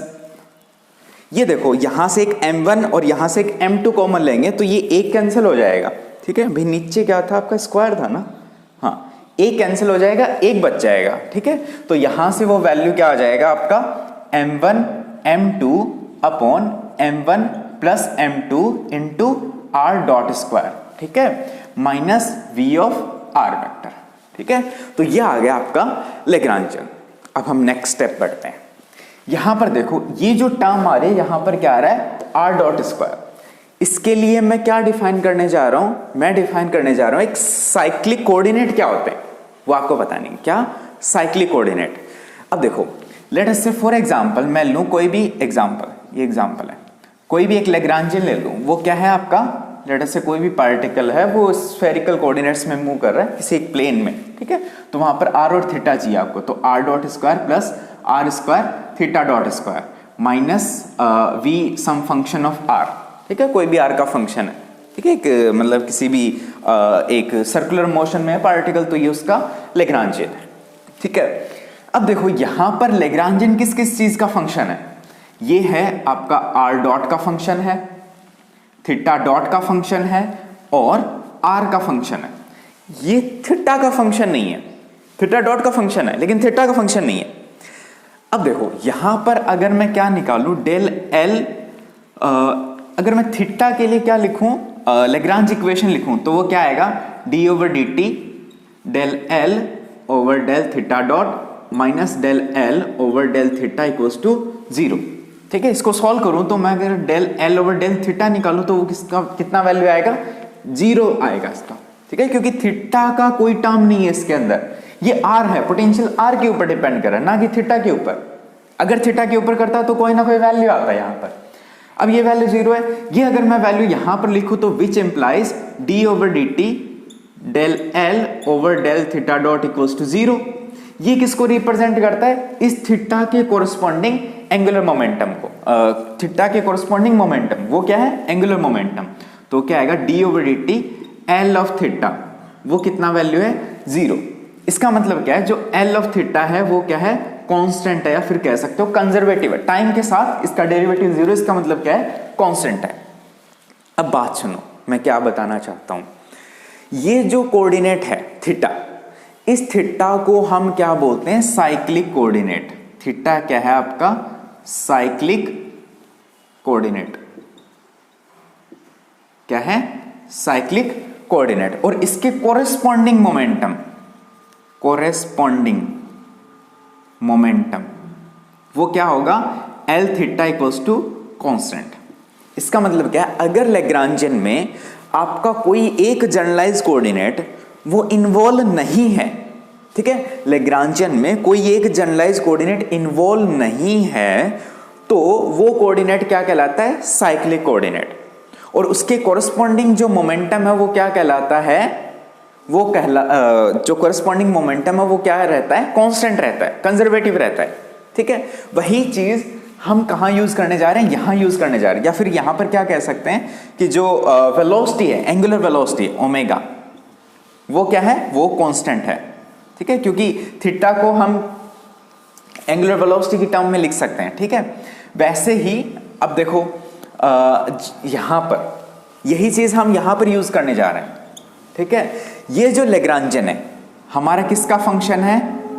ये देखो यहां से एक m1 और यहां से एक m2 कॉमन लेंगे तो ये एक कैंसिल हो जाएगा, ठीक है। भाई नीचे क्या था आपका, स्क्वायर था ना, हाँ, एक कैंसिल हो जाएगा, एक बच जाएगा, ठीक है। तो यहां से वो वैल्यू क्या आ जाएगा आपका, m1 m2 upon m1 plus m2 into r dot square, ठीक है, minus V of R vector, ठीक है। तो ये आ गया आपका लैग्रांजियन। अब हम नेक्स्ट स्टेप बढ़ते हैं। यहां पर देखो ये जो टर्म आ रही है यहां पर क्या आ रहा है, आर डॉट स्क्वायर। इसके लिए मैं क्या डिफाइन करने जा रहा हूं, मैं डिफाइन करने जा रहा हूं एक साइक्लिक कोऑर्डिनेट क्या होते हैं वो आपको पता नहीं, क्या साइक्लिक कोऑर्डिनेट। अब देखो लेट अस से फॉर एग्जांपल मैं लूं कोई भी एग्जांपल, ये एग्जांपल है, कोई भी एक लैग्रांजियन ले लूं, वो क्या है आपका, लेट अस से कोई भी पार्टिकल है वो स्फेरिकल कोऑर्डिनेट्स में मूव कर रहा है किसी एक प्लेन में, ठीक है। तो वहां पर आर और थीटा चाहिए आपको, तो R dot square plus R square theta dot square minus V some function of R, ठीक है, कोई भी आर का फंक्शन है, ठीक है, एक मतलब किसी भी एक सर्कुलर मोशन में है पार्टिकल, तो ये उसका लैग्रांजियन है, ठीक है। अब देखो यहां पर लैग्रांजियन किस किस चीज का फंक्शन है, ये है आपका आर डॉट का फंक्शन है, थीटा डॉट का फंक्शन है और आर का फंक्शन है। ये थीटा का फंक्शन नहीं है, थीटा डॉट का फंक्शन है लेकिन थीटा का फंक्शन नहीं है। अब देखो यहां पर अगर मैं क्या निकालूं, डेल एल, अगर मैं थीटा के लिए क्या लिखूं, लैग्रांज इक्वेशन लिखूं, तो वो क्या आएगा, d over d t del L over del theta dot minus del L over del theta equals to 0, ठीक है। इसको सॉल्व करूं तो मैं अगर del L over del theta निकालूं तो वो किसका कितना वैल्यू आएगा, 0 आएगा इसका, ठीक है, क्योंकि थीटा का कोई टर्म नहीं है इसके अंदर, ये आर है, पोटेंशियल आर के ऊपर डिपेंड कर रहा है ना कि थीटा के ऊपर। अगर थीटा के ऊपर करता तो कोई ना कोई वैल्यू आता है यहां पर। अब ये वैल्यू 0 है, ये अगर मैं वैल्यू यहां पर लिखूं तो which implies d over d t del L over del theta dot equals to 0। ये किसको रिप्रेजेंट करता है, इस थीटा के कोरस्पॉन्डिंग एंगुलर मोमेंटम को, थीटा के कोरस्पॉन्डिंग मोमेंटम वो क्या है, एंगुलर मोमेंटम। तो क्या आएगा, d over d t L of theta, वो कितना वैल्यू है, 0। इसका मतलब क्या है, जो एल ऑफ थीटा है वो क्या है, कांस्टेंट है, या फिर कह सकते हो कंजर्वेटिव है, टाइम के साथ इसका डेरिवेटिव 0, इसका मतलब क्या है, कांस्टेंट है। अब बात सुनो, मैं क्या बताना चाहता हूं, ये जो कोऑर्डिनेट है थीटा, इस थीटा को हम क्या बोलते हैं, साइक्लिक कोऑर्डिनेट। थीटा क्या है आपका, साइक्लिक कोऑर्डिनेट, क्या है, साइक्लिक कोऑर्डिनेट। और इसके कोरेस्पॉन्डिंग मोमेंटम, कोरेस्पॉन्डिंग मोमेंटम वो क्या होगा, L theta equals to constant. इसका मतलब क्या है, अगर लैग्रांजियन में आपका कोई एक जनरलाइज कोऑर्डिनेट वो इन्वॉल्व नहीं है, ठीक है, लैग्रांजियन में कोई एक जनरलाइज कोऑर्डिनेट इन्वॉल्व नहीं है, तो वो कोऑर्डिनेट क्या कहलाता है, साइक्लिक कोऑर्डिनेट। और उसके कोरस्पॉन्डिंग जो मोमेंटम है वो क्या कहलाता है, वो जो कोरस्पॉन्डिंग मोमेंटम है वो क्या रहता है, कांस्टेंट रहता है, कंजर्वेटिव रहता है, ठीक है। वही चीज हम कहां यूज करने जा रहे हैं, यहां यूज करने जा रहे हैं, या फिर यहां पर क्या कह सकते हैं कि जो वेलोसिटी है, एंगुलर वेलोसिटी ओमेगा, वो क्या है, वो कांस्टेंट है, ठीक है, क्योंकि थीटा को हम एंगुलर वेलोसिटी की टर्म में लिख सकते हैं, ठीक है। वैसे ही अब देखो यहां पर यही चीज हम यहां पर यूज करने जा रहे हैं, ठीक है। ये जो लैग्रांजियन है हमारा किसका फंक्शन है,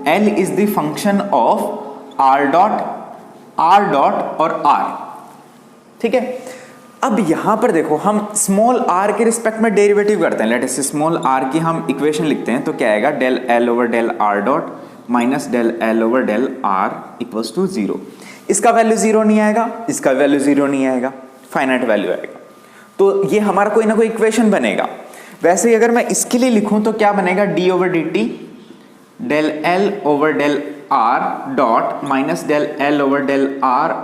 L is the function of R dot और आर, ठीक है। अब यहां पर देखो हम स्मॉल आर के रिस्पेक्ट में डेरिवेटिव करते हैं, लेट अस से स्मॉल आर की हम इक्वेशन लिखते हैं, तो क्या आएगा, del L over del R dot minus del L over del R equals to 0। इसका वैल्यू 0 नहीं आएगा, इसका वैल्यू 0 नहीं आएगा, फाइनाइट वैल्यू आएगा, तो ये हमारा कोई ना कोई इक्वेशन बनेगा। वैसे ही अगर मैं इसके लिए लिखूं तो क्या बनेगा, d over d t del L over del R dot minus del L over del R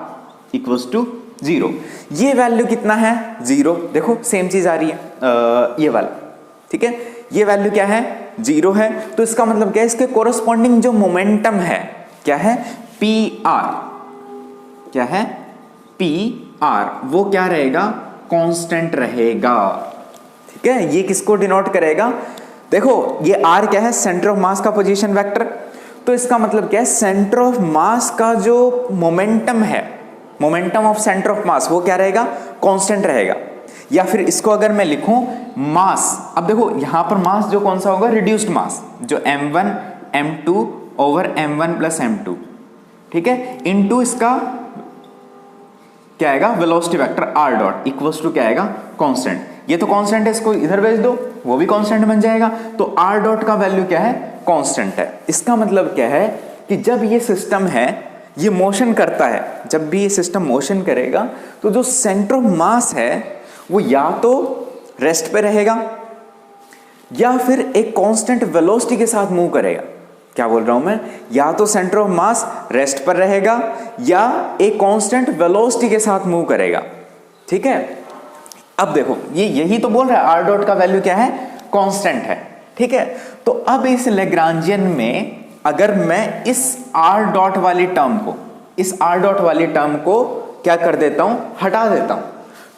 equals to 0। ये वैल्यू कितना है, 0, देखो सेम चीज आ रही है, ये वाला, ठीक है, ये वैल्यू क्या है, 0 है। तो इसका मतलब क्या है, इसके कोरस्पॉन्डिंग जो मोमेंटम है क्या है, पी आर, क्या है, पी आर, वो क्या रहेगा, कांस्टेंट रहेगा, ठीक है। ये किसको डिनोट करेगा, देखो ये आर क्या है, सेंटर ऑफ मास का पोजीशन वेक्टर, तो इसका मतलब क्या है, सेंटर ऑफ मास का जो मोमेंटम है, मोमेंटम ऑफ सेंटर ऑफ मास वो क्या रहेगा, कांस्टेंट रहेगा। या फिर इसको अगर मैं लिखूं मास, अब देखो यहां पर मास जो कौन सा होगा, रिड्यूस्ड मास, जो m1 m2 over m1 plus m2, ठीक है, इनटू इसका क्या आएगा, velocity vector r dot equals to क्या आएगा, कांस्टेंट। ये तो कांस्टेंट है, इसको इधर भेज दो, वो भी कांस्टेंट बन जाएगा। तो r डॉट का वैल्यू क्या है, कांस्टेंट है। इसका मतलब क्या है कि जब ये सिस्टम है, ये मोशन करता है, जब भी ये सिस्टम मोशन करेगा तो जो सेंटर ऑफ मास है वो या तो रेस्ट पे रहेगा या फिर एक कांस्टेंट वेलोसिटी के साथ मूव करेगा। क्या बोल रहा हूं मैं, या तो सेंटर ऑफ मास रेस्ट पर रहेगा या एक कांस्टेंट वेलोसिटी के साथ मूव करेगा। ठीक है, अब देखो ये यही तो बोल रहा है, आर डॉट का वैल्यू क्या है, कांस्टेंट है। ठीक है, तो अब इस लैग्रांजियन में अगर मैं इस आर डॉट वाली टर्म को, इस आर डॉट वाली टर्म को क्या कर देता हूं, हटा देता हूं,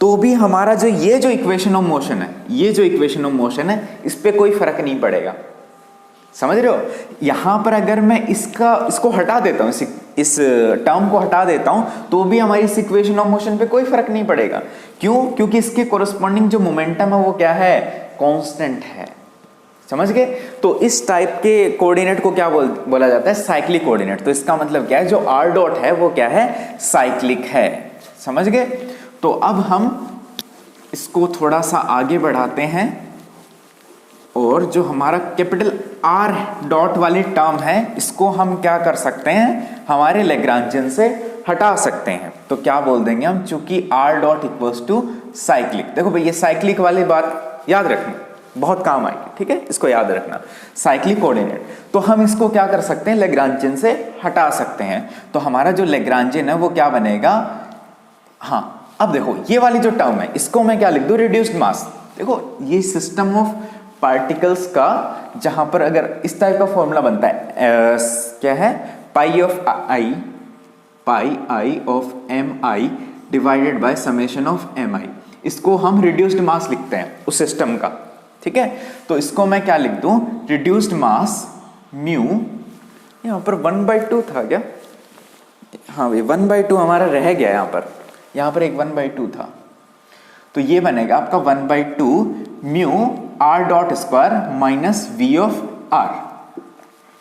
तो भी हमारा जो ये जो इक्वेशन ऑफ मोशन है, ये जो इक्वेशन ऑफ मोशन है, इस पे कोई फर्क नहीं पड़ेगा। समझ रहे हो, यहां पर अगर मैं इसको हटा देता हूं, इस टर्म को हटा देता हूं, तो भी हमारी इस इक्वेशन ऑफ मोशन पे कोई फर्क नहीं पड़ेगा। क्यों, क्योंकि इसके कोरस्पॉन्डिंग जो मोमेंटम है वो क्या है, कांस्टेंट है। समझ गए, तो इस टाइप के कोऑर्डिनेट को क्या बोला जाता है, साइक्लिक कोऑर्डिनेट। तो इसका मतलब क्या है, जो आर डॉट है वो क्या है, साइक्लिक है। समझ गए, तो अब हम इसको थोड़ा सा आगे बढ़ाते हैं और जो हमारा कैपिटल आर डॉट वाली टर्म है इसको हम क्या कर सकते हैं, हमारे लैग्रांजियन से हटा सकते हैं। तो क्या बोल देंगे हम, चूंकि R dot equals to cyclic. देखो भाई, ये साइक्लिक वाली बात याद रखना, बहुत काम आएगी। ठीक है, इसको याद रखना, साइक्लिक कोऑर्डिनेट। तो हम इसको क्या कर सकते हैं, लैग्रांजियन से हटा सकते हैं। तो हमारा जो लैग्रांजियन है वो क्या बनेगा, हाँ अब देखो ये वाली जो टर्म है इसको मैं क्या लिख दूं, रिड्यूस्ड मास। देखो ये सिस्टम ऑफ पार्टिकल्स का, जहां पर अगर इस टाइप का फॉर्मूला बनता है, क्या है, pi i of m i divided by summation of m i. इसको हम रिड्यूस्ड मास लिखते हैं उस सिस्टम का। ठीक है, तो इसको मैं क्या लिख दूं, रिड्यूस्ड मास म्यू, यहां पर 1/2 था क्या, हाँ भाई 1/2 हमारा रह गया, यहां पर एक 1/2 था, तो ये बनेगा आपका 1/2 mu R dot square minus V of R.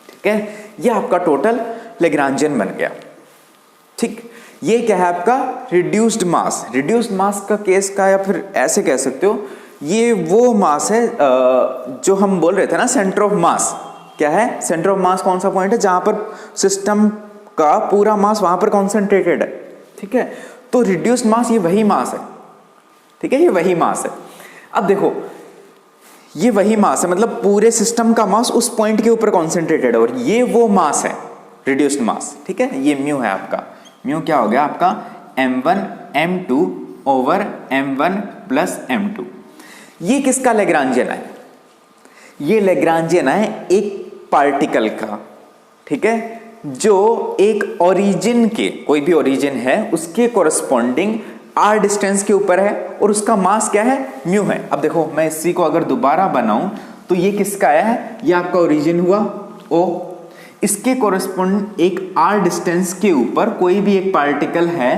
ठीक है, ये आपका टोटल लैग्रांजियन बन गया। ठीक, ये क्या है आपका रिड्यूस्ड मास। रिड्यूस्ड मास का केस का, या फिर ऐसे कह सकते हो, ये वो मास है जो हम बोल रहे थे ना, सेंटर ऑफ मास। क्या है, सेंटर ऑफ मास कौन सा पॉइंट है, जहां पर सिस्टम का पूरा मास वहां पर कॉन्सेंट्रेटेड है। ठीक है, तो रिड्यूस्ड मास ये वही मास है। ठीक है, ये वही मास है। अब देखो ये वही मास है, मतलब पूरे सिस्टम का मास उस पॉइंट के ऊपर कॉन्सेंट्रेटेड है, और ये वो मास है, रिड्यूस्ड मास। ठीक है, ये म्यू है आपका, म्यू क्या हो गया आपका, m1 m2 over m1 plus m2। ये किसका लैग्रांजियन है, ये लैग्रांजियन है एक पार्टिकल का। ठीक है, जो एक ओरिजिन के, कोई भी ओरिजिन है उसके कोरस्पॉन्डिंग आर डिस्टेंस के ऊपर है, और उसका मास क्या है, म्यू है। अब देखो मैं इसी को अगर दोबारा बनाऊं तो ये किसका है, ये आपका ओरिजिन हुआ O, इसके कोरस्पॉन्ड एक आर डिस्टेंस के ऊपर कोई भी एक पार्टिकल है,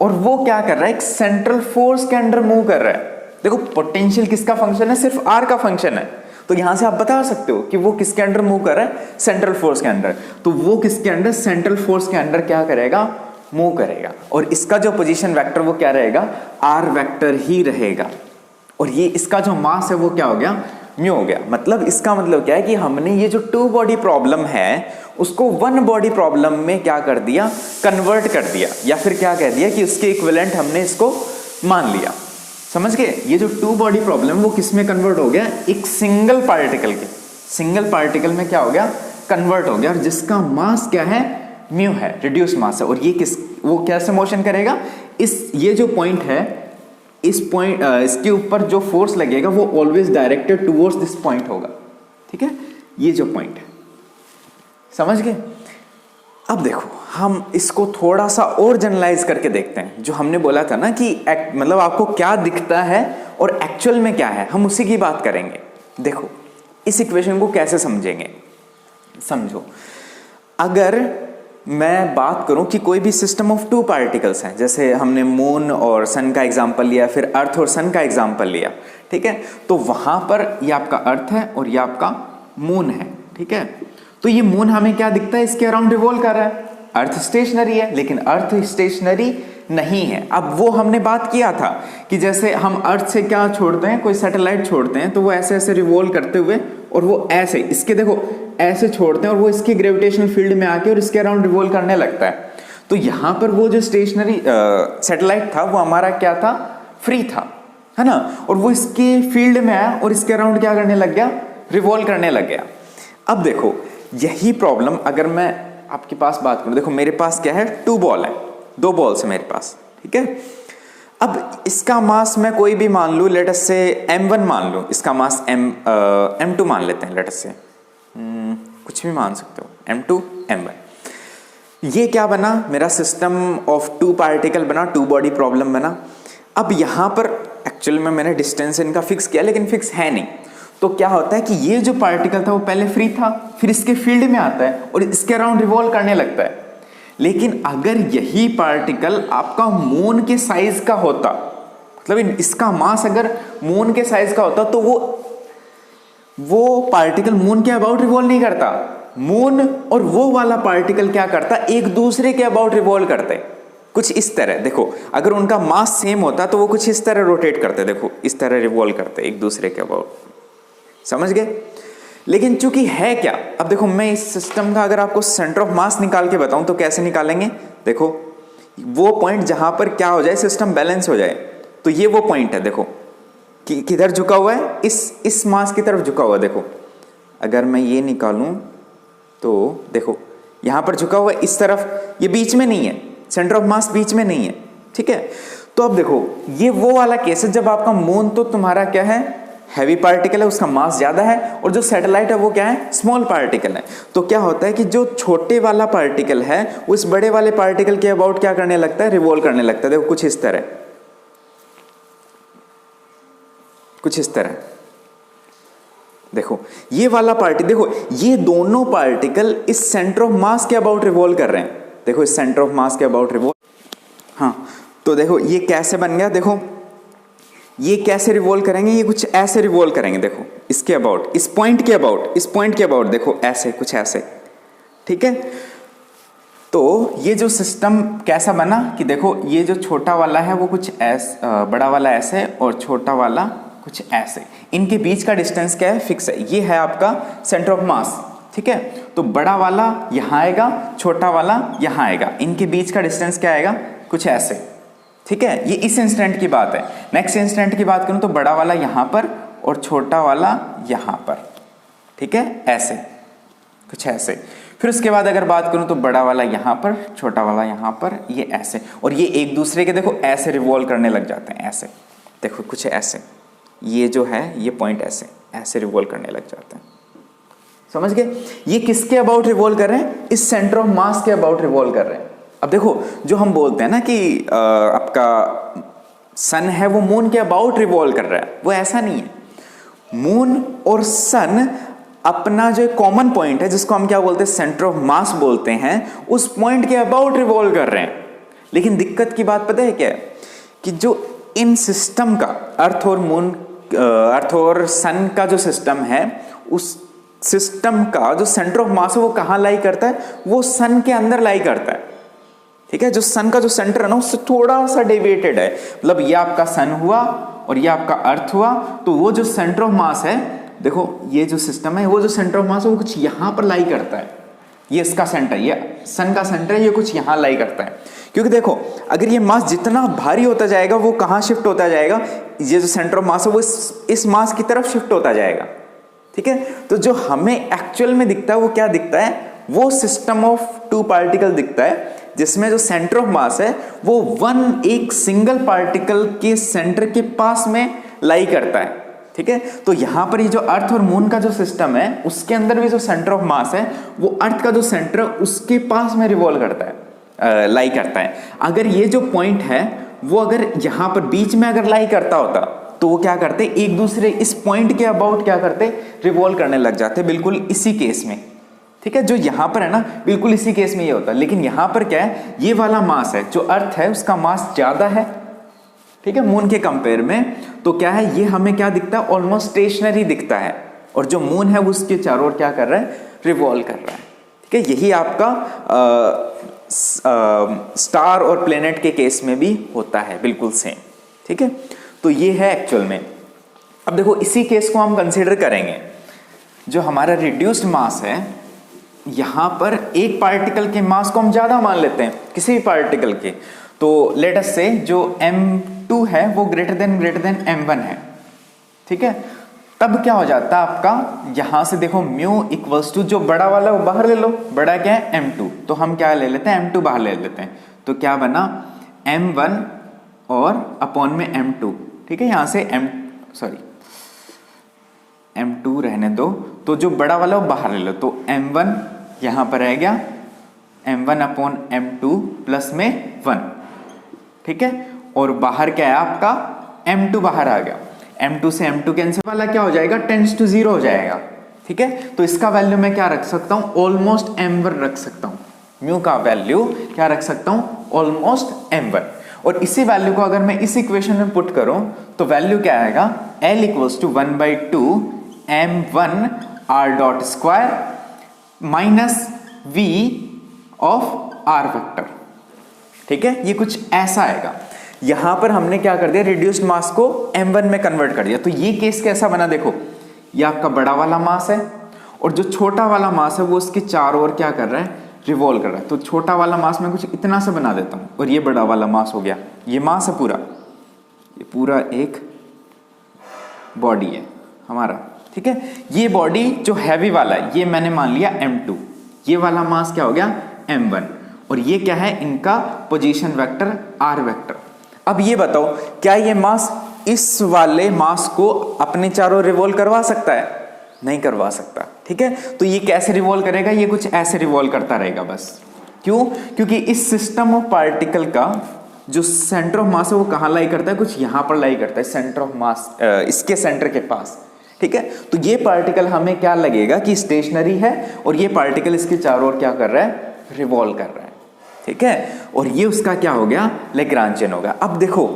और वो क्या कर रहा है, एक सेंट्रल फोर्स के अंडर मूव कर रहा है। देखो पोटेंशियल किसका फंक्शन है, सिर्फ आर का फंक्शन है, तो यहां से आप बता सकते हो कि वो किसके अंडर मूव कर रहा है, सेंट्रल फोर्स के अंडर। तो वो किसके अंडर, सेंट्रल फोर्स के अंडर क्या करेगा, मूव करेगा, और इसका जो पोजीशन वेक्टर वो क्या रहेगा, आर वेक्टर ही रहेगा, और ये इसका जो मास है वो क्या हो गया, म्यू हो गया। मतलब इसका मतलब क्या है कि हमने ये जो 2 बॉडी प्रॉब्लम है उसको 1 बॉडी प्रॉब्लम में क्या कर दिया, कन्वर्ट कर दिया, या फिर क्या कह दिया कि उसके इक्विवेलेंट हमने इसको मान लिया। समझ गए, ये जो 2 बॉडी प्रॉब्लम वो किस में कन्वर्ट हो गया, एक सिंगल पार्टिकल में क्या हो गया, कन्वर्ट हो गया, और जिसका मास क्या है, म्यू है, रिड्यूस मास है। और ये वो कैसे मोशन करेगा, ये जो पॉइंट है, इस पॉइंट इसके ऊपर जो फोर्स लगेगा वो always directed towards this point होगा। ठीक है, ये जो पॉइंट है, समझ गए। अब देखो हम इसको थोड़ा सा और जनरलाइज करके देखते हैं। जो हमने बोला था ना कि मतलब आपको क्या दिखता है और एक्चुअल में क्या है, हम उसी की बात करेंगे। देखो इस इक्वेशन को कैसे समझेंगे, समझो, अगर मैं बात करूं कि कोई भी सिस्टम ऑफ 2 पार्टिकल्स हैं, जैसे हमने मून और सन का एग्जांपल लिया, फिर अर्थ और सन का एग्जांपल लिया। ठीक है, तो वहां पर ये आपका अर्थ है और ये आपका मून है। ठीक है, तो ये मून हमें क्या दिखता है, इसके अराउंड रिवॉल्व कर रहा है। अर्थ स्टेशनरी है, लेकिन अर्थ स्टेशनरी नहीं है। अब वो हमने बात किया था कि जैसे हम अर्थ से क्या छोड़ते हैं, कोई सैटेलाइट छोड़ते हैं तो वो ऐसे ऐसे रिवॉल्व करते हुए और वो ऐसे इसके देखो ऐसे छोड़ते हैं और वो इसके ग्रेविटेशनल फील्ड में आके और इसके अराउंड रिवॉल्व करने लगता है। तो यहाँ पर वो जो स्टेशनरी सैटेलाइट था वो हमारा क्या था, फ्री था, है ना, और वो इसके फील्ड में आया और इसके अराउंड क्या करने लग गया, रिवॉल्व करने लग गया। अब देखो यही प्रॉब्लम अगर मैं आपके पास बात करूं, देखो मेरे पास क्या है, 2 बॉल है, 2 बॉल्स है मेरे पास, ठीक है। अब इसका मास मैं कोई भी मान लूं, लेट अस से m1 मान लूं, इसका मास m2 मान लेते हैं, लेट अस से कुछ भी मान सकते हो, m2 m1। ये क्या बना, मेरा सिस्टम ऑफ 2 पार्टिकल बना, 2 बॉडी प्रॉब्लम बना। अब यहां पर एक्चुअल में मैंने डिस्टेंस इनका फिक्स किया लेकिन फिक्स है नहीं, तो क्या होता है कि ये जो पार्टिकल था वो पहले फ्री था, फिर इसके फील्ड में आता है और इसके अराउंड रिवॉल्व करने लगता है। लेकिन अगर यही पार्टिकल आपका मून के साइज का होता, मतलब इसका मास अगर मून के साइज का होता, तो वो पार्टिकल मून के अबाउट रिवॉल्व नहीं करता, मून और वो वाला पार्टिकल क्या करता, एक दूसरे के अबाउट रिवॉल्व करते, कुछ इस तरह। देखो अगर उनका मास सेम होता तो वो कुछ इस तरह रोटेट करते, देखो इस तरह रिवॉल्व करते एक दूसरे के अबाउट, समझ गए। लेकिन चूंकि है क्या, अब देखो मैं इस सिस्टम का अगर आपको सेंटर ऑफ मास निकाल के बताऊं तो कैसे निकालेंगे, देखो वो पॉइंट जहां पर क्या हो जाए, सिस्टम बैलेंस हो जाए, तो ये वो पॉइंट है, देखो कि किधर झुका हुआ है, इस मास की तरफ झुका हुआ है। देखो अगर मैं ये निकालूं तो देखो यहां पर झुका हुआ है इस तरफ, ये बीच में नहीं है, सेंटर ऑफ मास बीच में नहीं है, ठीक है। तो अब देखो ये वो वाला केस है जब आपका मून तो तुम्हारा क्या है, हैवी पार्टिकल है, उसका मास ज्यादा है, और जो सैटेलाइट है वो क्या है, स्मॉल पार्टिकल है। तो क्या होता है कि जो छोटे वाला पार्टिकल है वो इस बड़े वाले पार्टिकल के अबाउट क्या करने लगता है, रिवॉल्व करने लगता है। देखो कुछ इस तरह, कुछ इस तरह, देखो ये वाला पार्टिकल, देखो ये दोनों पार्टिकल इस सेंटर ऑफ मास के अबाउट रिवॉल्व कर रहे हैं, देखो इस सेंटर ऑफ मास के अबाउट रिवॉल्व। हाँ तो देखो ये कैसे बन गया, देखो ये कैसे रिवॉल्व करेंगे, ये कुछ ऐसे रिवॉल्व करेंगे, देखो इसके अबाउट, इस पॉइंट के अबाउट, इस पॉइंट के अबाउट, देखो ऐसे कुछ ऐसे, ठीक है। तो ये जो सिस्टम कैसा बना कि देखो ये जो छोटा वाला है वो कुछ ऐसे, बड़ा वाला ऐसे और छोटा वाला कुछ ऐसे, इनके बीच का डिस्टेंस क्या है, फिक्स है, ये है आपका सेंटर ऑफ मास, ठीक है। तो बड़ा वाला यहां आएगा, छोटा वाला यहां आएगा, इनके बीच का डिस्टेंस क्या आएगा, कुछ ऐसे, ठीक है। ये इस इंस्टेंट की बात है। नेक्स्ट इंस्टेंट की बात करूं तो बड़ा वाला यहां पर और छोटा वाला यहां पर, ठीक है, ऐसे कुछ ऐसे। फिर उसके बाद अगर बात करूं तो बड़ा वाला यहां पर, छोटा वाला यहां पर, ये ऐसे, और ये एक दूसरे के देखो ऐसे रिवॉल्व करने लग जाते हैं, ऐसे देखो कुछ ऐसे, ये जो है ये पॉइंट ऐसे ऐसे रिवॉल्व करने लग जाते हैं, समझ गए। ये किसके अबाउट रिवॉल्व कर रहे हैं, इस सेंटर ऑफ मास के अबाउट रिवॉल्व कर रहे हैं। अब देखो जो हम बोलते हैं ना कि आपका सन है वो मून के अबाउट रिवॉल्व कर रहा है, वो ऐसा नहीं है। मून और सन अपना जो कॉमन पॉइंट है जिसको हम क्या बोलते हैं, सेंटर ऑफ मास बोलते हैं, उस पॉइंट के अबाउट रिवॉल्व कर रहे हैं। लेकिन दिक्कत की बात पता है क्या है, कि जो इन सिस्टम का अर्थ और मून, अर्थ और सन का जो सिस्टम है, उस सिस्टम का जो सेंटर ऑफ मास है वो कहां लाई करता है, वो सन के अंदर लाई करता है, ठीक है। जो सन का जो सेंटर है ना उससे थोड़ा सा डेविएटेड है, मतलब ये आपका सन हुआ और ये आपका अर्थ हुआ, तो वो जो सेंटर ऑफ मास है, देखो ये जो सिस्टम है, वो जो सेंटर ऑफ मास है वो कुछ यहां पर लाई करता है, ये इसका सेंटर, ये सन का सेंटर है, ये कुछ यहां लाई करता है। क्योंकि देखो अगर ये मास जितना भारी होता जाएगा वो कहां शिफ्ट होता जाएगा, ये जो सेंटर ऑफ मास है वो इस मास की तरफ शिफ्ट होता जाएगा, ठीक है। तो जो हमें एक्चुअल में दिखता है वो क्या दिखता है, वो सिस्टम ऑफ 2 पार्टिकल दिखता है, जिसमें जो सेंटर ऑफ मास है वो एक सिंगल पार्टिकल के सेंटर के पास में लाई करता है, ठीक है। तो यहां पर ये जो अर्थ और मून का जो सिस्टम है उसके अंदर भी जो सेंटर ऑफ मास है वो अर्थ का जो सेंटर है उसके पास में रिवॉल्व करता है, लाई करता है। अगर ये जो पॉइंट है वो अगर यहां पर बीच में अगर लाई करता होता तो वो क्या करते, एक दूसरे इस पॉइंट के अबाउट क्या करते, रिवॉल्व करने लग जाते, बिल्कुल इसी केस में, ठीक है। जो यहां पर है ना बिल्कुल इसी केस में ये होता है। लेकिन यहां पर क्या है, ये वाला मास है, जो अर्थ है उसका मास ज्यादा है, ठीक है, मून के कंपेयर में, तो क्या है ये हमें क्या दिखता है, ऑलमोस्ट स्टेशनरी दिखता है, और जो मून है वो उसके चारों ओर क्या कर रहा है, रिवॉल्व कर रहा है, ठीक है। यही आपका स्टार और प्लेनेट के केस में भी होता है, बिल्कुल सेम। ठीक है, तो ये है एक्चुअल में। अब देखो इसी केस को हम कंसीडर करेंगे, जो हमारा रिड्यूस्ड मास है, यहां पर एक पार्टिकल के मास को हम ज्यादा मान लेते हैं किसी भी पार्टिकल के, तो लेट अस से जो m2 है वो ग्रेटर देन m1 है। ठीक है, तब क्या हो जाता है आपका, यहां से देखो म्यू इक्वल्स टू, जो बड़ा वाला वो बाहर ले लो, बड़ा क्या है m2, तो हम क्या ले लेते हैं m2 बाहर ले लेते हैं, तो क्या बना m1 और अपॉन में m2। ठीक है, यहां से m2 रहने दो, तो जो बड़ा वाला वो बाहर ले लो, तो m1 यहां पर रह गया m1 अपॉन m2 प्लस में 1। ठीक है, और बाहर क्या है आपका m2 बाहर आ गया, m2 से m2 कैंसिल वाला क्या हो जाएगा, टेंड्स टू 0 हो जाएगा। ठीक है, तो इसका वैल्यू मैं क्या रख सकता हूं, ऑलमोस्ट m1 रख सकता हूं, म्यू का वैल्यू क्या रख सकता हूं, ऑलमोस्ट m1। और इसी वैल्यू को अगर मैं इस इक्वेशन में पुट करूं तो वैल्यू क्या आएगा, L equals to 1/2 m1 r dot square minus v of r vector. ठीक है, ये कुछ ऐसा आएगा। यहां पर हमने क्या कर दिया, रिड्यूस्ड मास को m1 में कन्वर्ट कर दिया। तो ये केस कैसा बना, देखो ये आपका बड़ा वाला मास है और जो छोटा वाला मास है वो उसके चारों ओर क्या कर रहा है, रिवॉल्व कर रहा है। तो छोटा वाला मास मैं कुछ इतना सा बना देता हूं और ये बड़ा वाला मास हो गया, ये मास है पूरा, ये पूरा एक बॉडी है हमारा। ठीक है, ये बॉडी जो हैवी वाला है ये मैंने मान लिया m2, ये वाला मास क्या हो गया m1, और ये क्या है इनका पोजीशन वेक्टर r वेक्टर। अब ये बताओ क्या ये मास इस वाले मास को अपने चारों रिवॉल्व करवा सकता है, नहीं करवा सकता। ठीक है, तो ये कैसे रिवॉल्व करेगा, ये कुछ ऐसे रिवॉल्व करता रहेगा बस। क्यों, क्योंकि इस सिस्टम ऑफ पार्टिकल का जो सेंटर ऑफ मास है वो कहां लाई करता है, कुछ यहां पर लाई करता है, सेंटर ऑफ मास इसके सेंटर के पास। ठीक है, तो ये पार्टिकल हमें क्या लगेगा कि स्टेशनरी है और ये पार्टिकल इसके चारों ओर क्या कर रहा है, रिवॉल्व कर रहा है। ठीक है, और ये उसका क्या हो गया, लैग्रांजियन हो गया। अब देखो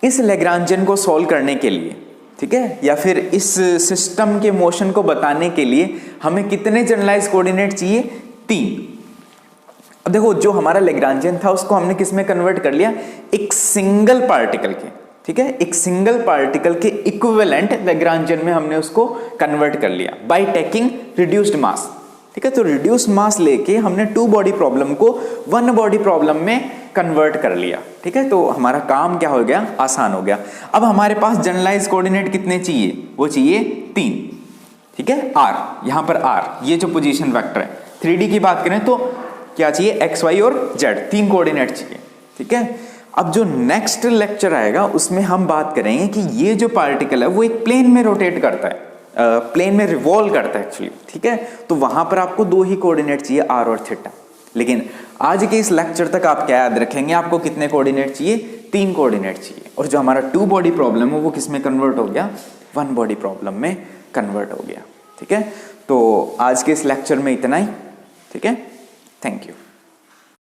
इस लैग्रांजियन को सॉल्व करने के लिए, ठीक है, या फिर इस सिस्टम के मोशन को बताने के लिए हमें कितने जनरलाइज कोऑर्डिनेट चाहिए, 3। अब देखो जो हमारा लैग्रांजियन था उसको हमने किस में कन्वर्ट कर लिया, एक सिंगल पार्टिकल के। ठीक है, एक सिंगल पार्टिकल के इक्विवेलेंट लैग्रांजियन में हमने उसको कन्वर्ट कर लिया बाय टेकिंग रिड्यूस्ड मास। ठीक है, तो रिड्यूस्ड मास लेके हमने 2 बॉडी प्रॉब्लम को 1 बॉडी प्रॉब्लम में कन्वर्ट कर लिया। ठीक है, तो हमारा काम क्या हो गया, आसान हो गया। अब हमारे पास जनरलाइज कोऑर्डिनेट कितने चाहिए, वो चाहिए 3। ठीक है, r, यहां पर r ये जो पोजीशन वेक्टर है, 3D की बात करें तो क्या चाहिए, x, y और z, 3 कोऑर्डिनेट चाहिए। ठीक है, अब जो नेक्स्ट लेक्चर आएगा उसमें हम बात करेंगे कि ये जो पार्टिकल है वो एक प्लेन में रोटेट करता है, प्लेन में रिवॉल्व करता है एक्चुअली। ठीक है, तो वहां पर आपको 2 ही कोऑर्डिनेट चाहिए, r और थीटा। लेकिन आज के इस लेक्चर तक आप क्या याद रखेंगे, आपको कितने कोऑर्डिनेट चाहिए, 3 कोऑर्डिनेट चाहिए। और जो हमारा 2 बॉडी प्रॉब्लम है वो किस में कन्वर्ट हो गया, 1 बॉडी प्रॉब्लम में कन्वर्ट हो गया। ठीक है, तो आज के इस लेक्चर में इतना ही। ठीक है, थैंक यू।